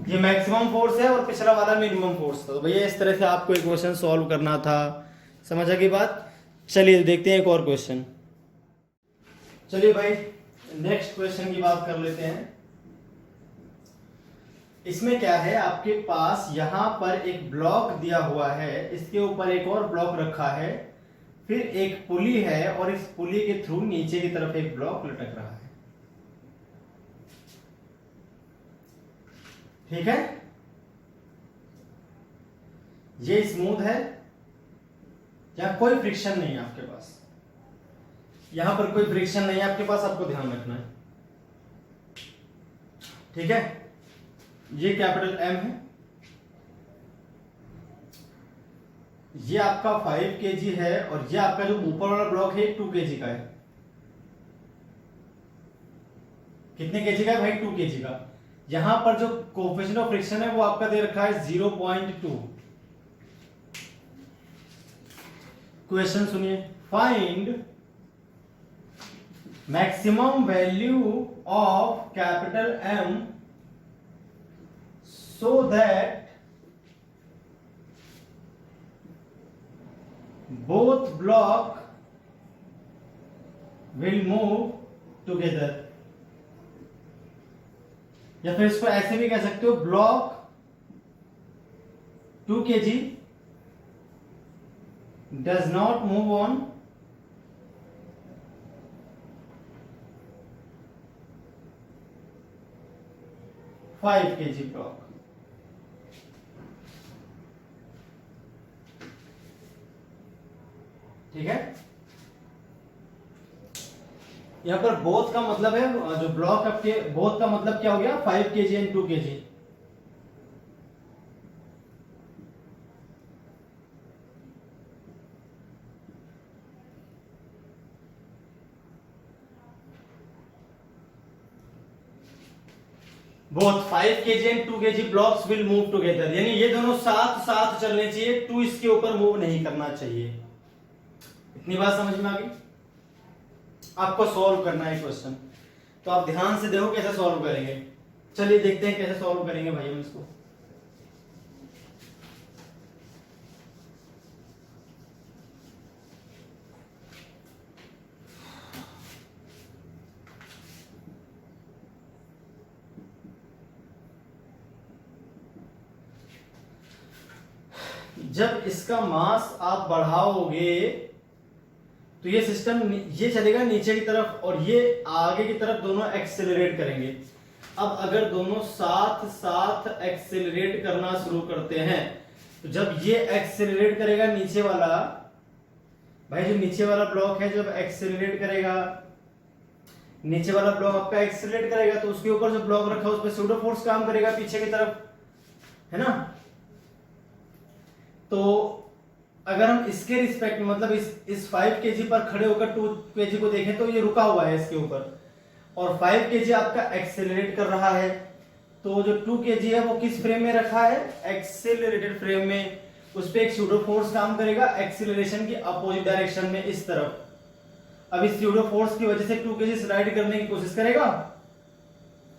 ये मैक्सिमम फोर्स है और पिछला वाला मिनिमम फोर्स था। तो भैया इस तरह से आपको एक क्वेश्चन सॉल्व करना था, समझ आ गई बात। चलिए देखते हैं एक और क्वेश्चन। चलिए भाई नेक्स्ट क्वेश्चन की बात कर लेते हैं। इसमें क्या है, आपके पास यहां पर एक ब्लॉक दिया हुआ है, इसके ऊपर एक और ब्लॉक रखा है, फिर एक पुली है और इस पुली के थ्रू नीचे की तरफ एक ब्लॉक लटक रहा है। ठीक है, ये स्मूथ है, यहां कोई फ्रिक्शन नहीं है आपके पास, यहां पर कोई फ्रिक्शन नहीं है आपके पास, आपको ध्यान रखना है। ठीक है, ये कैपिटल एम है, ये आपका 5 kg है और ये आपका जो ऊपर वाला ब्लॉक है 2 kg का है। कितने kg का है भाई? 2 kg का। यहां पर जो कोएफिशिएंट ऑफ फ्रिक्शन है वो आपका दे रखा है 0.2। क्वेश्चन सुनिए, find maximum value of capital M so that both block will move together। या फिर इसको ऐसे भी कह सकते हो, block 2 kg does not move on five kg block. ठीक है, यहां पर बोथ का मतलब है, जो ब्लॉक आपके बोथ का मतलब क्या हो गया, 5 kg and 2 kg। Both 5 kg and 2 kg blocks will move together, यानी ये दोनों साथ साथ चलने चाहिए, 2 इसके ऊपर मूव नहीं करना चाहिए। इतनी बात समझ में आ गई? आपको सॉल्व करना है क्वेश्चन, तो आप ध्यान से देखो कैसे सॉल्व करेंगे। चलिए देखते हैं कैसे सॉल्व करेंगे भाई हम इसको। जब इसका मास आप बढ़ाओगे तो ये सिस्टम ये चलेगा नीचे की तरफ और ये आगे की तरफ, दोनों एक्सेलरेट करेंगे। अब अगर दोनों साथ साथ एक्सेलरेट करना शुरू करते हैं तो जब ये एक्सेलरेट करेगा नीचे वाला, भाई जो नीचे वाला ब्लॉक है जब एक्सेलरेट करेगा, नीचे वाला ब्लॉक आपका एक्सेलरेट करेगा तो उसके ऊपर जो ब्लॉक रखा है उस पर सूडो फोर्स काम करेगा पीछे की तरफ, है ना। तो अगर हम इसके रिस्पेक्ट में मतलब इस 5 kg पर खड़े होकर 2 kg को देखें तो ये रुका हुआ है इसके ऊपर, और 5 kg आपका एक्सेलरेट कर रहा है। तो जो 2 kg है वो किस फ्रेम में रखा है, एक्सेलरेटेड फ्रेम में, उस पे एक सूडो फोर्स काम करेगा एक्सेलरेशन की अपोजिट डायरेक्शन में इस तरफ। अब इस सूडो फोर्स की वजह से 2 kg स्लाइड करने की कोशिश करेगा,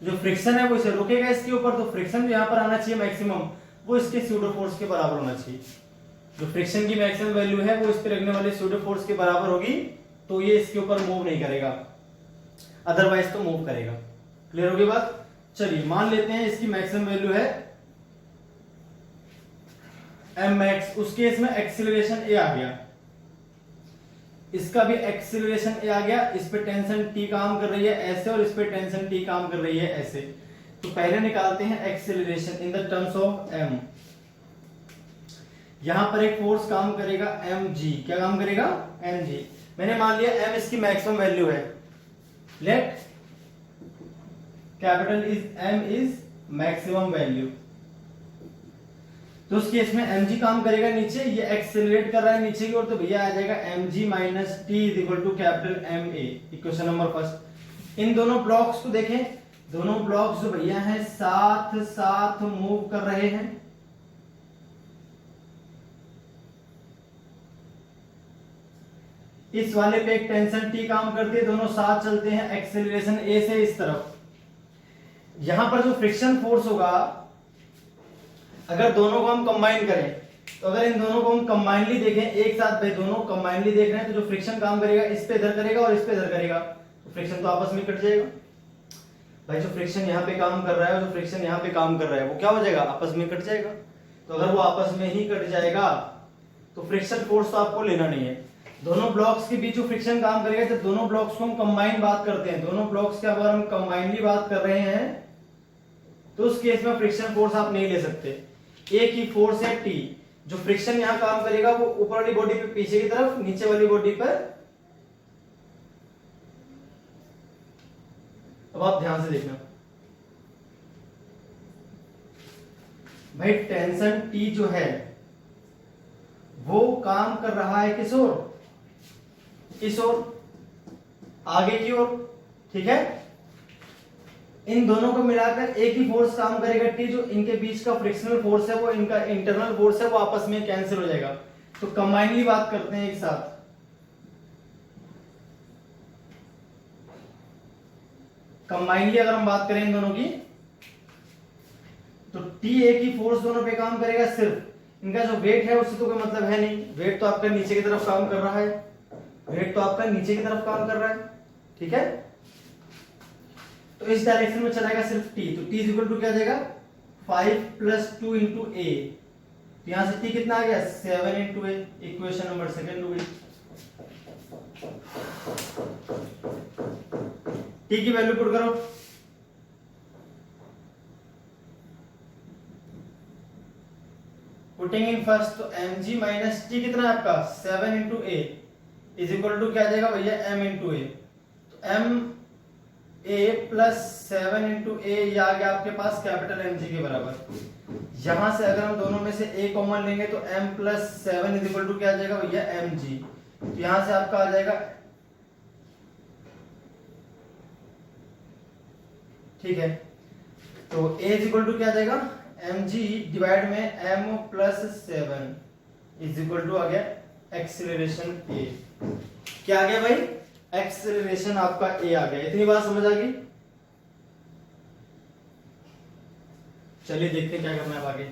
जो फ्रिक्शन है वो इसे रोकेगा इसके ऊपर, तो फ्रिक्शन जो यहाँ पर आना चाहिए मैक्सिमम वो इसके सूडो फोर्स के बराबर होना चाहिए। जो फ्रिक्शन की मैक्सिमम वैल्यू है वो इस पे लगने वाले सूडो फोर्स के बराबर होगी, तो ये इसके ऊपर मूव नहीं करेगा, अदरवाइज तो मूव करेगा। क्लियर होगी बात? चलिए मान लेते हैं इसकी मैक्सिमम वैल्यू है एम मैक्स, उस केस में एक्सीलरेशन ए आ गया, इसका भी एक्सीलरेशन ए आ गया, इस पे टेंशन टी काम कर रही है ऐसे और इस पे टेंशन टी काम कर रही है ऐसे। तो पहले निकालते हैं acceleration in the terms of M. यहां पर एक फोर्स काम करेगा mg, क्या काम करेगा, mg। मैंने मान लिया m इसकी मैक्सिमम वैल्यू है, let capital m is maximum value. तो उस केस में mg काम करेगा नीचे, ये एक्सेलरेट कर रहा है नीचे की ओर, तो भैया आ जाएगा mg minus T is equal to capital ma। Equation number first. इन दोनों ब्लॉक्स को देखें, दोनों ब्लॉक्स जो भैया हैं साथ साथ मूव कर रहे हैं, इस वाले पे एक टेंशन टी काम करती है, दोनों साथ चलते हैं एक्सेलरेशन ए से इस तरफ। यहां पर जो फ्रिक्शन फोर्स होगा, अगर दोनों को हम कंबाइन करें, तो अगर इन दोनों को हम कंबाइनली देखें एक साथ, भाई दोनों कंबाइनली देख रहे हैं, तो जो फ्रिक्शन काम करेगा इस पे इधर करेगा और इस पे इधर करेगा, तो फ्रिक्शन तो आपस में कट जाएगा। भाई जो फ्रिक्शन यहाँ पे काम कर रहा है और जो फ्रिक्शन यहाँ पे काम कर रहा है, वो क्या हो जाएगा, आपस में कट जाएगा। तो अगर वो आपस में ही कट जाएगा तो फ्रिक्शन फोर्स तो आपको लेना नहीं है। दोनों ब्लॉक्स के बीच जो फ्रिक्शन काम करेगा, जब दोनों ब्लॉक्स को हम कंबाइन बात करते हैं, दोनों ब्लॉक्स के अगर हम कंबाइनली बात कर रहे हैं, तो उस केस में फ्रिक्शन फोर्स आप नहीं ले सकते। एक ही फोर्स है टी, जो फ्रिक्शन यहां काम करेगा वो ऊपर वाली बॉडी पे पीछे की तरफ, नीचे वाली बॉडी पर। अब आप ध्यान से देखना भाई, टेंशन टी जो है वो काम कर रहा है किस ओर, इस ओर, आगे की ओर, ठीक है। इन दोनों को मिलाकर एक ही फोर्स काम करेगा टी, जो इनके बीच का फ्रिक्शनल फोर्स है, वो इनका इंटरनल फोर्स है, वो आपस में कैंसिल हो जाएगा। तो कंबाइनली बात करते हैं एक साथ। कंबाइनली अगर हम बात करें इन दोनों की, तो टी एक ही फोर्स दोनों पे काम करेगा, सिर्फ इनका जो वेट है उससे तो कोई मतलब है नहीं। वेट तो आपका नीचे की तरफ काम कर रहा है, वेट तो आपका नीचे की तरफ काम कर रहा है, ठीक है। तो इस डायरेक्शन में चलाएगा सिर्फ टी, तो टी इज इक्वल टू क्या आ जाएगा, 5 + 2 × a। तो यहां से टी कितना आ गया, 7 × a। इक्वेशन नंबर सेकंड हो गई। टी की वैल्यू पुट करो, पुटिंग इन फर्स्ट, तो mg माइनस टी कितना है आपका, 7 × a इज इक्वल टू क्या आ जाएगा भैया, m × a। तो m a + 7 × a, ये आ गया आपके पास कैपिटल mg के बराबर। यहां से अगर हम दोनों में से a कॉमन लेंगे तो m + 7 इज इक्वल टू क्या आ जाएगा भैया, mg। तो यहां से आपका आ जाएगा, ठीक है। तो a इज इक्वल टू क्या आ जाएगा, mg डिवाइड में m + 7 इज इक्वल टू आ गया एक्सीलरेशन a। क्या आ गया भाई, एक्सीलरेशन आपका a आ गया। इतनी बात समझ आ गई। चलिए देखते हैं क्या करना है आगे।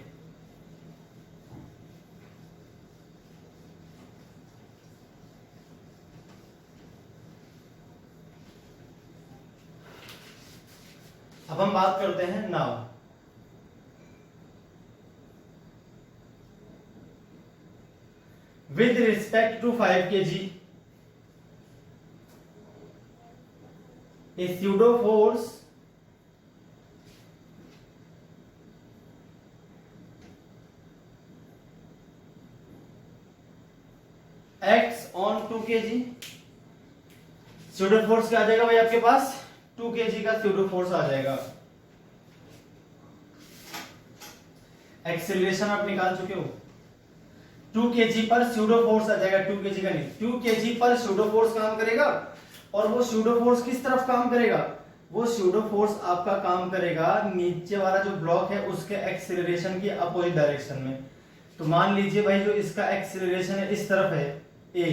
अब हम बात करते हैं now. With respect to 5 kg, a pseudo force acts on 2 kg। pseudo force क्या आ जाएगा भाई आपके पास, 2 kg का pseudo force आ जाएगा। एक्सेलरेशन आप निकाल चुके हो, 2 kg पर pseudo force आ जाएगा, 2 kg का नहीं, 2 kg पर pseudo force काम करेगा। और वो pseudo force किस तरफ काम करेगा, वो pseudo force आपका काम करेगा नीचे वाला जो ब्लॉक है उसके एक्सेलरेशन की अपोजिट डायरेक्शन में। तो मान लीजिए भाई जो इसका एक्सेलरेशन है इस तरफ है a,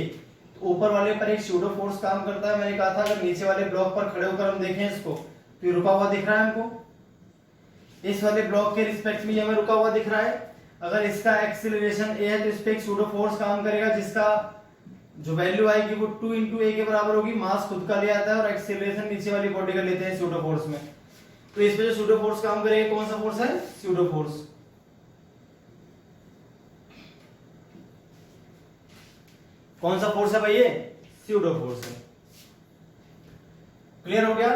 तो ऊपर वाले पर एक pseudo force काम करता है। मैंने कहा था अगर नीचे वाले ब्लॉक पर खड़े होकर हम देखें इसको, तो ये रुका हुआ दिख रहा है हमको, इस वाले ब्लॉक के रिस्पेक्ट में ये हमें रुका हुआ दिख रहा है। अगर इसका एक्सेलरेशन a है तो इस पे एक pseudo force काम करेगा, जिसका जो वैल्यू आएगी वो 2 × a के बराबर होगी। मास खुद का ले आता है और एक्सेलरेशन नीचे वाली बॉडी का लेते हैं pseudo force में। तो इस पे जो pseudo force काम करेगा, कौन सा फोर्स है, pseudo force। कौन सा फोर्स है भाई, ये pseudo force है। क्लियर हो गया।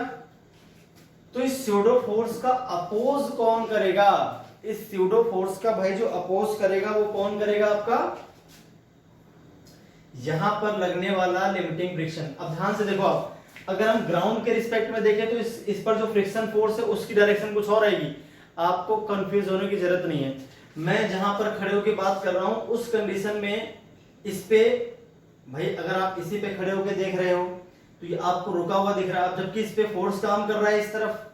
तो इस pseudo force का अपोज कौन करेगा, इस pseudo force का भाई जो अपोज करेगा वो कौन करेगा, आपका यहां पर लगने वाला लिमिटिंग फ्रिक्शन। अब ध्यान से देखो आप, अगर हम ग्राउंड के रिस्पेक्ट में देखें तो इस पर जो फ्रिक्शन फोर्स है उसकी डायरेक्शन कुछ और आएगी, आपको कंफ्यूज होने की जरूरत नहीं है। मैं जहां पर खड़े होकर बात कर रहा हूं उस कंडीशन में इस पे भाई, अगर आप इसी पे खड़े होकर देख रहे हो तो ये आपको रुका हुआ दिख रहा है, जबकि इस पे फोर्स काम कर रहा है इस तरफ।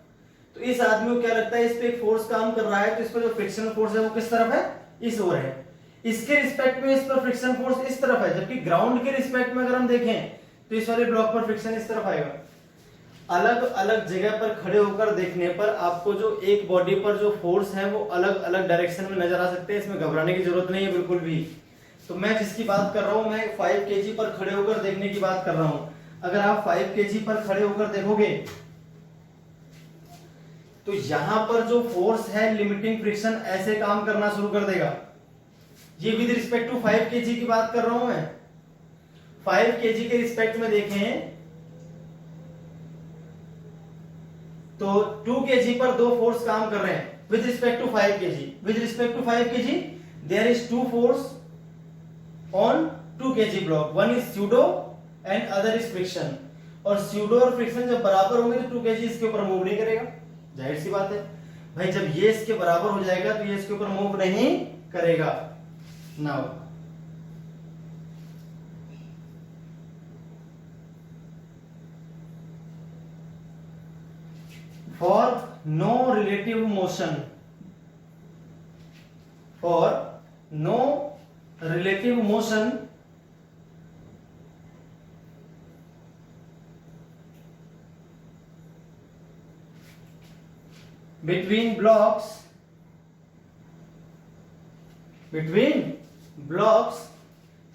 तो इस आदमी को क्या लगता है, इस पे फोर्स काम कर रहा है, तो इस पर जो फ्रिक्शनल फोर्स है वो किस तरफ है, इस ओर है। इसके रिस्पेक्ट में इस पर फ्रिक्शन फोर्स इस तरफ है, जबकि ग्राउंड के रिस्पेक्ट में अगर हम देखें तो इस वाले ब्लॉक पर फ्रिक्शन इस तरफ आएगा। अलग अलग जगह पर खड़े होकर देखने पर आपको जो एक बॉडी पर जो फोर्स है वो अलग अलग डायरेक्शन में नजर आ सकते हैं, इसमें घबराने की जरूरत नहीं है बिल्कुल भी। तो मैं जिसकी बात कर रहा हूं, मैं 5 केजी पर खड़े होकर देखने की बात कर रहा हूं। अगर आप 5 केजी पर खड़े होकर देखोगे तो यहां पर जो फोर्स है लिमिटिंग फ्रिक्शन ऐसे काम करना शुरू कर देगा। ये विद रिस्पेक्ट टू 5 केजी की बात कर रहा हूं मैं। 5 केजी के रिस्पेक्ट में देखें तो 2 केजी पर दो फोर्स काम कर रहे हैं with respect to 5 kg. With respect to 5 kg there is 2 force on 2 kg block, one is pseudo and other is friction. और स्यूडो और फ्रिक्शन जब बराबर होंगे तो 2 केजी इसके ऊपर मूव नहीं करेगा, जाहिर सी बात है भाई। जब ये इसके बराबर हो जाएगा तो ये इसके ऊपर मूव नहीं करेगा। Now for no relative motion, for no relative motion between blocks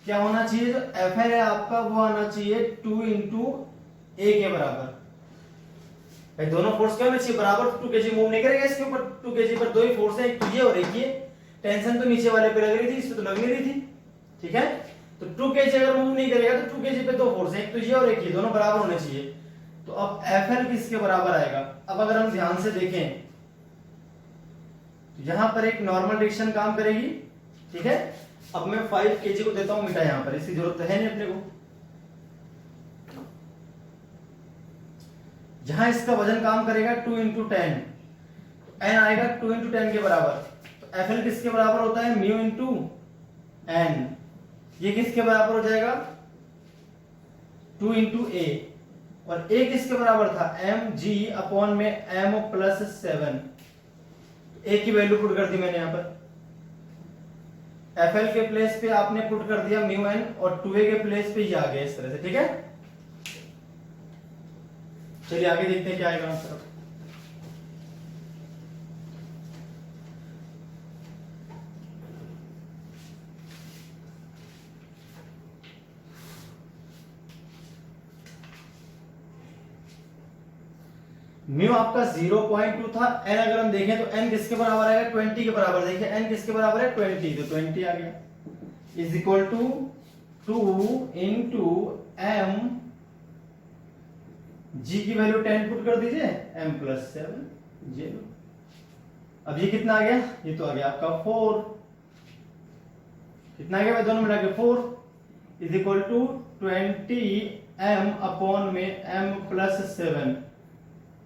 क्या होना चाहिए, जो एफ है आपका वो आना चाहिए 2 इंटू ए के बराबर। भाई दोनों फोर्स क्या होना चाहिए बराबर, 2 केजी मूव नहीं करेगा इसके ऊपर। 2 केजी पर दो ही फोर्स है, एक तो ये और एक ये। टेंशन तो नीचे वाले पे लग रही थी, इस पे तो लग नहीं रही थी, ठीक है। तो 2 केजी अगर मूव नहीं करेगा तो 2 केजी पे दो फोर्स है, एक तो ये और एक ये, दोनों बराबर होने चाहिए। तो अब एफएल किसके बराबर आएगा। अब अगर हम ध्यान से देखें तो यहां पर एक नॉर्मल डिरेक्शन काम करेगी, ठीक है। अब मैं 5 केजी को देता हूं मिटा, यहां पर इसकी जरूरत है नहीं अपने को। जहां इसका वजन काम करेगा 2 इंटू 10, एन आएगा 2 इंटू 10 के बराबर। तो एफ एल किसके बराबर होता है, म्यू इंटू एन। ये किसके बराबर हो जाएगा, 2 इंटू ए। और ए किसके बराबर था, एम जी अपॉन में एम प्लस 7। ए की वैल्यू पुट कर दी मैंने यहां पर। एफ एल के प्लेस पे आपने पुट कर दिया म्यू एन, और 2a के प्लेस पे ये आ गया इस तरह से, ठीक है। चलिए आगे देखते हैं क्या आएगा आंसर। म्यू आपका 0.2 था। एन अगर हम देखें तो एन किसके बराबर आएगा, 20 के बराबर। देखिए एन किसके बराबर है, 20, तो 20 आ गया is equal to 2 into M, g की वैल्यू 10 पुट कर दीजिए, m प्लस 7 ये लो। अब ये कितना आ गया, ये तो आ गया आपका 4। कितना आ गया भाई दोनों मिला के 4 is equal to 20 m upon में m प्लस 7।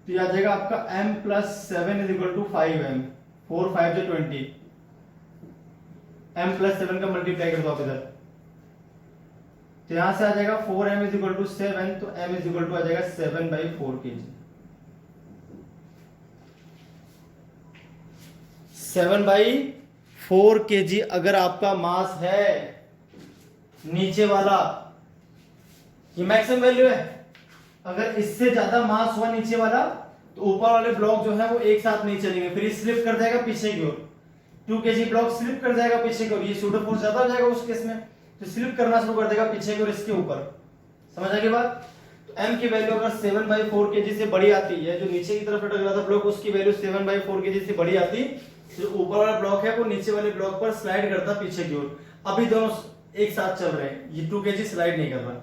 तो ये आ जाएगा आपका m plus 7 is equal to 5m। 4 5 जो 20, m प्लस 7 का मल्टीप्लाई कर दो आप इधर, तो यहां से आ जाएगा 4m इज इक्वल टू 7, तो m इज इक्वल टू आ जाएगा 7/4 केजी। 7/4 केजी अगर आपका मास है नीचे वाला, ये मैक्सिमम वैल्यू है। अगर इससे ज्यादा मास हुआ नीचे वाला तो ऊपर वाले ब्लॉक जो है वो एक साथ नहीं चलेंगे, फिर स्लिप कर जाएगा पीछे की ओर। 2 केजी ब्लॉक स्लिप कर जाएगा पीछे की ओर, ये सूडो फोर्स ज्यादा हो जाएगा उस केस में, तो स्लिप करना शुरू कर देगा पीछे की ओर इसके ऊपर। समझ आ गई बात। तो m की वैल्यू अगर 7/4 केजी से बड़ी आती है, जो नीचे की तरफ लटक रहा था ब्लॉक उसकी वैल्यू 7/4 केजी से बड़ी आती, जो ऊपर वाला ब्लॉक है वो नीचे वाले ब्लॉक पर स्लाइड करता पीछे की ओर। अभी दोनों एक साथ चल रहे हैं, ये 2 केजी स्लाइड नहीं कर रहा,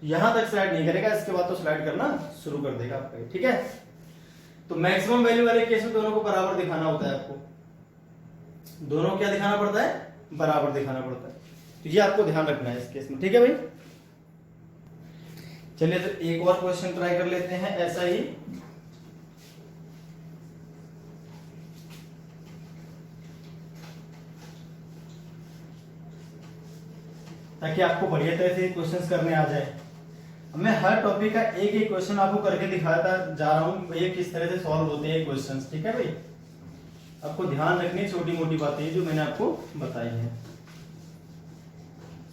यहां तक स्लाइड नहीं करेगा, इसके बाद तो स्लाइड करना शुरू कर देगा आपका, ठीक है। तो मैक्सिमम वैल्यू वाले केस में दोनों को बराबर दिखाना होता है आपको। दोनों क्या दिखाना पड़ता है, बराबर दिखाना पड़ता है। तो ये आपको ध्यान रखना है इस केस में, ठीक है भाई। चलिए तो एक और क्वेश्चन ट्राई कर लेते हैं ऐसा ही। ताकि आपको बढ़िया तरह से क्वेश्चंस करने आ जाए। मैं हर टॉपिक का एक एक क्वेश्चन आपको करके दिखाता जा रहा हूं भैया किस तरह से सॉल्व होते हैं क्वेश्चंस, ठीक है भाई। आपको ध्यान रखनी छोटी मोटी बातें जो मैंने आपको बताई हैं।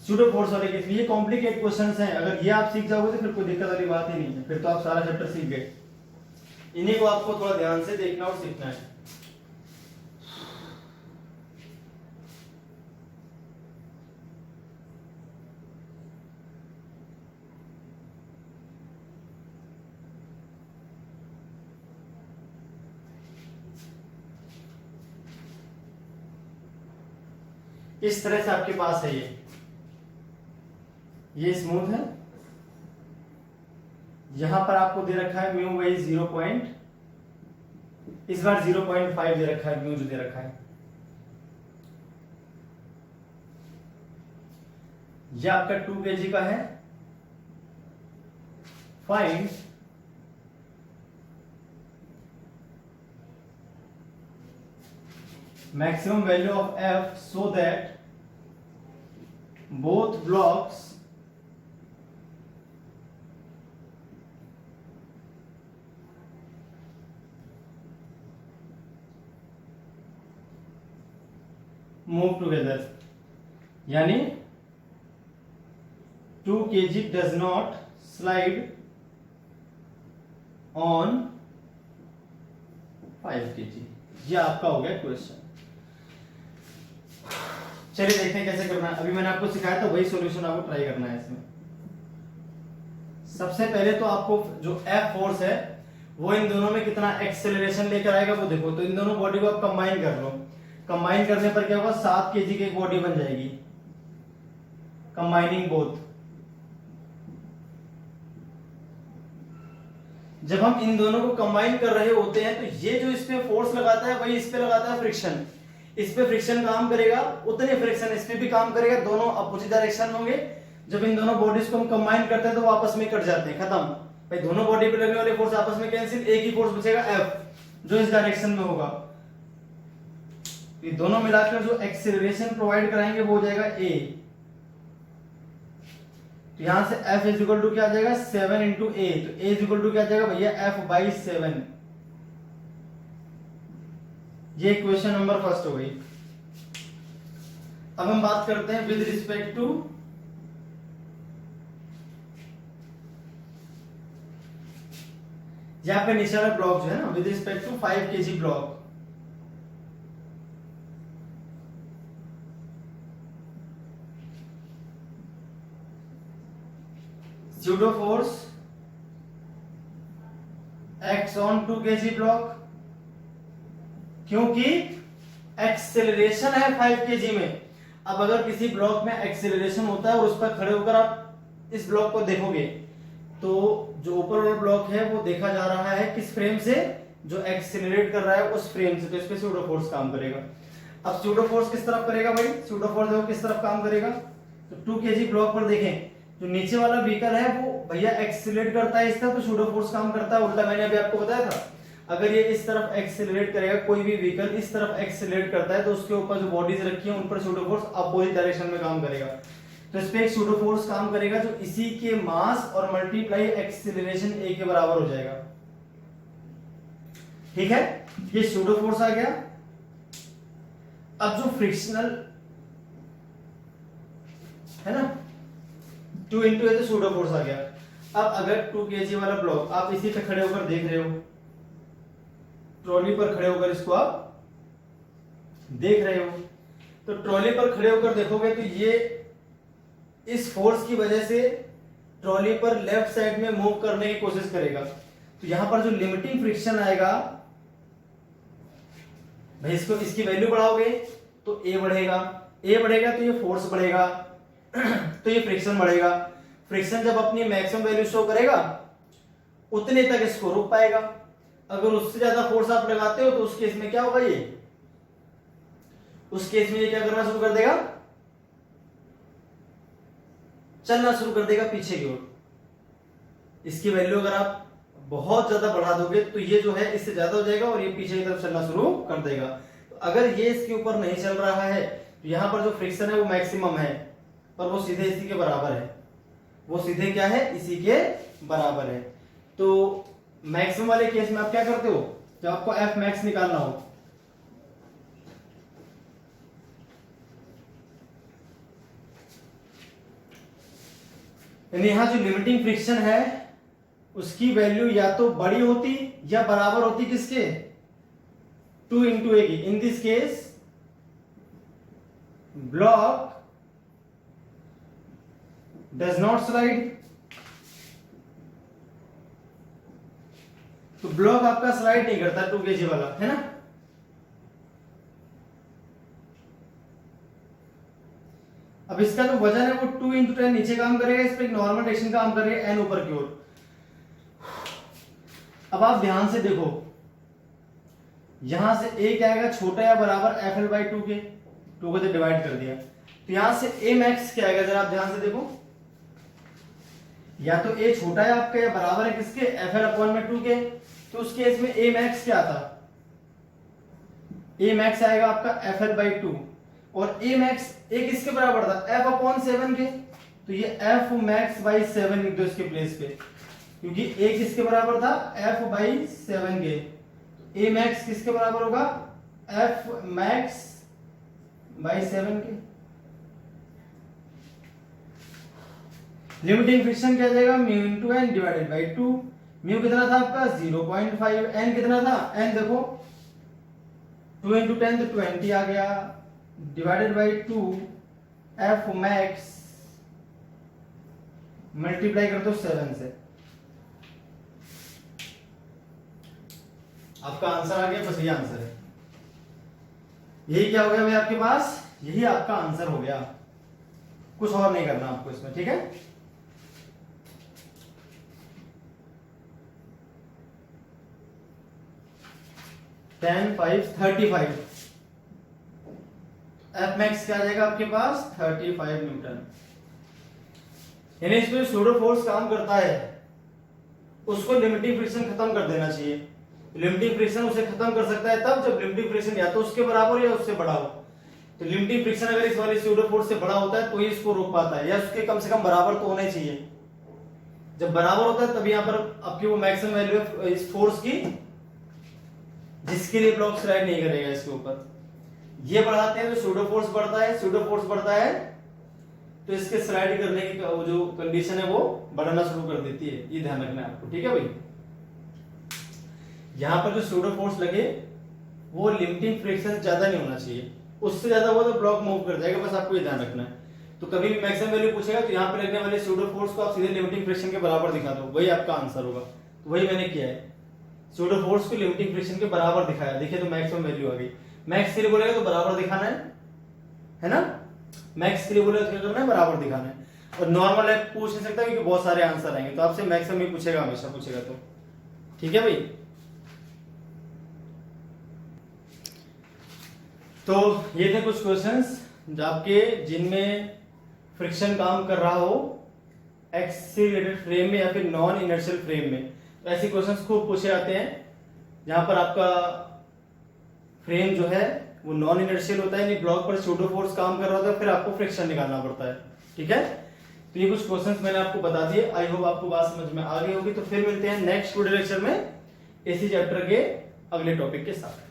सूडो फोर्स वाले केस में ये कॉम्प्लिकेट क्वेश्चंस हैं, अगर ये आप सीख जाओगे तो फिर कोई दिक्कत वाली बात ही नहीं है, फिर तो आप सारा चैप्टर सीख गए। इन्हीं को आपको थोड़ा ध्यान से देखना और सीखना है। इस तरह से आपके पास है ये स्मूथ है, यहां पर आपको दे रखा है म्यू बाई 0. इस बार 0.5 दे रखा है म्यू जो दे रखा है। यह आपका 2 kg का है। Find maximum value of F so that both blocks move together, यानी 2 kg does not slide on 5 kg। ये आपका हो गया क्वेश्चन। चलिए देखते हैं कैसे करना है। अभी मैंने आपको सिखाया था वही सॉल्यूशन आपको ट्राई करना है इसमें। सबसे पहले तो आपको जो F फोर्स है वो इन दोनों में कितना एक्सेलरेशन लेकर आएगा वो देखो। तो इन दोनों बॉडी को आप कंबाइन कर लो, कंबाइन करने पर क्या होगा 7 kg की एक बॉडी बन जाएगी, कंबाइनिंग बोथ। जब हम इन दोनों को कंबाइन कर रहे होते हैं तो ये जो इस पे फोर्स लगाता है वही इस पे लगाता है फ्रिक्शन। इस पे फ्रिक्शन काम करेगा, उतने फ्रिक्शन इस पे भी काम करेगा, दोनों अपोजिट डायरेक्शन में होंगे। जब इन दोनों बॉडीज को हम कंबाइन करते हैं तो वो आपस में कट जाते हैं, खत्म भाई। दोनों बॉडी पे लगने वाले फोर्स आपस में कैंसिल, एक ही फोर्स बचेगा F जो इस डायरेक्शन में होगा। ये दोनों मिलाकर जो एक्सीलरेशन प्रोवाइड कराएंगे वो हो जाएगा A। तो यहां से F इज इक्वल टू क्या आ जाएगा 7 इंटू A। तो A इज इक्वल टू क्या आ जाएगा भैया F बाई 7। ये क्वेश्चन नंबर फर्स्ट हो गई। अब हम बात करते हैं विद रिस्पेक्ट टू यहां पे नीचे वाला ब्लॉक जो है ना, with respect to 5 kg block. pseudo force acts on 2 kg block, क्योंकि एक्सेलरेशन है 5 kg में। अब अगर किसी ब्लॉक में एक्सेलरेशन होता है और उस पर खड़े होकर आप इस ब्लॉक को देखोगे तो जो ऊपर वाला ब्लॉक है वो देखा जा रहा है किस फ्रेम से, जो एक्सेलरेट कर रहा है उस फ्रेम से। तो इस पे सूडो फोर्स काम करेगा। अब सूडो फोर्स किस तरफ करेगा भाई, सूडो फोर्स देखो किस तरफ काम करेगा। तो 2 kg ब्लॉक पर देखें जो नीचे वाला व्हीकल है वो भैया एक्सेलरेट करता है इस तरफ, तो सूडो फोर्स काम करता है उल्टा। मैंने अभी आपको बताया था अगर ये इस तरफ एक्सेलरेट करेगा, कोई भी व्हीकल इस तरफ एक्सेलरेट करता है तो उसके ऊपर जो बॉडीज रखी है उन पर सूडो फोर्स अपोजिट डायरेक्शन में काम करेगा। तो इस पे एक सूडो फोर्स काम करेगा जो इसी के मास और मल्टीप्लाई एक्सेलरेशन A के बराबर हो जाएगा। ठीक है, ये सूडो फोर्स आ गया। अब जो फ्रिक्शनल है ना 2 इंटू ए तो सूडो फोर्स आ गया। अब अगर 2 kg वाला ब्लॉक आप इसी पे खड़े होकर देख रहे हो, ट्रॉली पर खड़े होकर इसको आप देख रहे हो, तो ट्रॉली पर खड़े होकर देखोगे तो ये इस फोर्स की वजह से ट्रॉली पर लेफ्ट साइड में मूव करने की कोशिश करेगा। तो यहां पर जो लिमिटिंग फ्रिक्शन आएगा भाई, इसको इसकी वैल्यू बढ़ाओगे तो A बढ़ेगा, A बढ़ेगा तो ये फोर्स बढ़ेगा तो ये फ्रिक्शन बढ़ेगा। फ्रिक्शन जब अपनी मैक्सिमम वैल्यू शो करेगा उतने तक इसको रोक पाएगा। अगर उससे ज्यादा फोर्स आप लगाते हो तो उस केस में क्या होगा, ये उस केस में ये क्या करना शुरू कर देगा, चलना शुरू कर देगा पीछे की ओर। इसकी वैल्यू अगर आप बहुत ज्यादा बढ़ा दोगे तो ये जो है इससे ज्यादा हो जाएगा और ये पीछे की तरफ चलना शुरू कर देगा। तो अगर ये इसके ऊपर नहीं चल रहा है तो यहां पर जो फ्रिक्शन है वो मैक्सिमम है और वो सीधे इसी के बराबर है, वो सीधे क्या है इसी के बराबर है। तो मैक्सिमम वाले केस में आप क्या करते हो, जब आपको F मैक्स निकालना हो यानी यहाँ जो लिमिटिंग फ्रिक्शन है उसकी वैल्यू या तो बड़ी होती या बराबर होती किसके, 2 into a की। In this case block does not slide, तो ब्लॉक आपका स्लाइड नहीं करता 2 kg वाला, है ना। अब इसका जो वजन है वो 2 into 10 नीचे काम करेगा, इस पर एक नॉर्मल डायरेक्शन काम करेगा, n ऊपर की ओर। अब आप ध्यान से देखो, यहां से a क्या आएगा, छोटा या बराबर FL/2 के, 2 को तो डिवाइड कर दिया, तो यहां से a max क्या आएगा, जरा आप ध्यान से देखो, या तो a छोटा है आपका या बराबर है किसके, FL/2 के। तो उस केस में a max क्या था, a max आएगा आपका FL/2, और a max a किसके बराबर था, F/7 के, तो ये F max/7 लिख दो इसके प्लेस पे, क्योंकि a किसके बराबर था, F/7 के। a max किसके बराबर होगा, F max/7 के। लिमिटिंग फ्रिक्शन क्या जाएगा, mu into N divided by 2। Mu कितना था आपका 0.5, एन कितना था, एन देखो 2 into 10 तो 20 आ गया, divided by 2 F max multiply कर दो 7 से, आपका आंसर आ गया। बस ये आंसर है, यही क्या हो गया भाई आपके पास, यही आपका आंसर हो गया, कुछ और नहीं करना आपको इसमें, ठीक है। टेन 5 35, एफ मैक्स क्या आ जाएगा आपके पास 35 न्यूटन। यानी इसमें सूडो फोर्स काम करता है उसको लिमिटिंग फ्रिक्शन खत्म कर देना चाहिए। लिमिटिंग फ्रिक्शन उसे खत्म कर सकता है तब जब लिमिटिंग फ्रिक्शन या तो उसके बराबर या उससे बड़ा हो। तो लिमिटिंग फ्रिक्शन अगर इस वाली सूडो फोर्स से बड़ा होता है तो ही इसको रोक पाता है, या उसके कम से कम बराबर तो होने चाहिए। जब बराबर होता है तब यहाँ पर आपकी वो मैक्सिमम वैल्यू है इस फोर्स की जिसके लिए ब्लॉक स्लाइड नहीं करेगा इसके ऊपर। ये बढ़ाते हैं तो सूडो फोर्स बढ़ता है, सूडो फोर्स बढ़ता है तो इसके स्लाइड करने की जो कंडीशन है वो बढ़ना शुरू कर देती है। ये ध्यान रखना है आपको, ठीक है भाई। यहां पर जो सूडो फोर्स लगे वो लिमिटिंग फ्रिक्शन से ज्यादा नहीं होना चाहिए, उससे ज्यादा हो तो ब्लॉक मूव कर जाएगा, बस आपको ये ध्यान रखना है। तो कभी भी मैक्सिमम वैल्यू पूछेगा तो यहाँ पे लगने वाले सूडो फोर्स को आप सीधे लिमिटिंग फ्रिक्शन के बराबर दिखा दो, वही आपका आंसर होगा। तो वही मैंने किया है, सूडो फोर्स को लिमिटिंग फ्रिक्शन के बराबर दिखाया। देखिए तो मैक्सिमम वैल्यू आ गई। मैक्स के लिए बोलेगा तो बराबर दिखाना है ना। मैक्स के लिए बोलेगा तो क्या करना है, बराबर दिखाना है। और नॉर्मल है पूछ नहीं सकता क्योंकि बहुत सारे आंसर आएंगे, तो आपसे मैक्सिमम ही पूछेगा, हमेशा पूछेगा। तो ठीक है भाई। तो ये थे कुछ क्वेश्चंस आपके जिनमें फ्रिक्शन काम कर रहा हो एक्स से रिलेटेड फ्रेम में या फिर नॉन इनर्शियल फ्रेम में। तो ऐसे क्वेश्चंस खूब पूछे जाते हैं जहां पर आपका फ्रेम जो है वो नॉन इनर्शियल होता है, यानी ब्लॉक पर सूडो फोर्स काम कर रहा होता है, फिर आपको फ्रिक्शन निकालना पड़ता है। ठीक है, तो ये कुछ क्वेश्चंस मैंने आपको बता दिए। आई होप आपको बात समझ में आ गई होगी। तो फिर मिलते हैं नेक्स्ट वीडियो लेक्चर में इसी चैप्टर के अगले टॉपिक के साथ।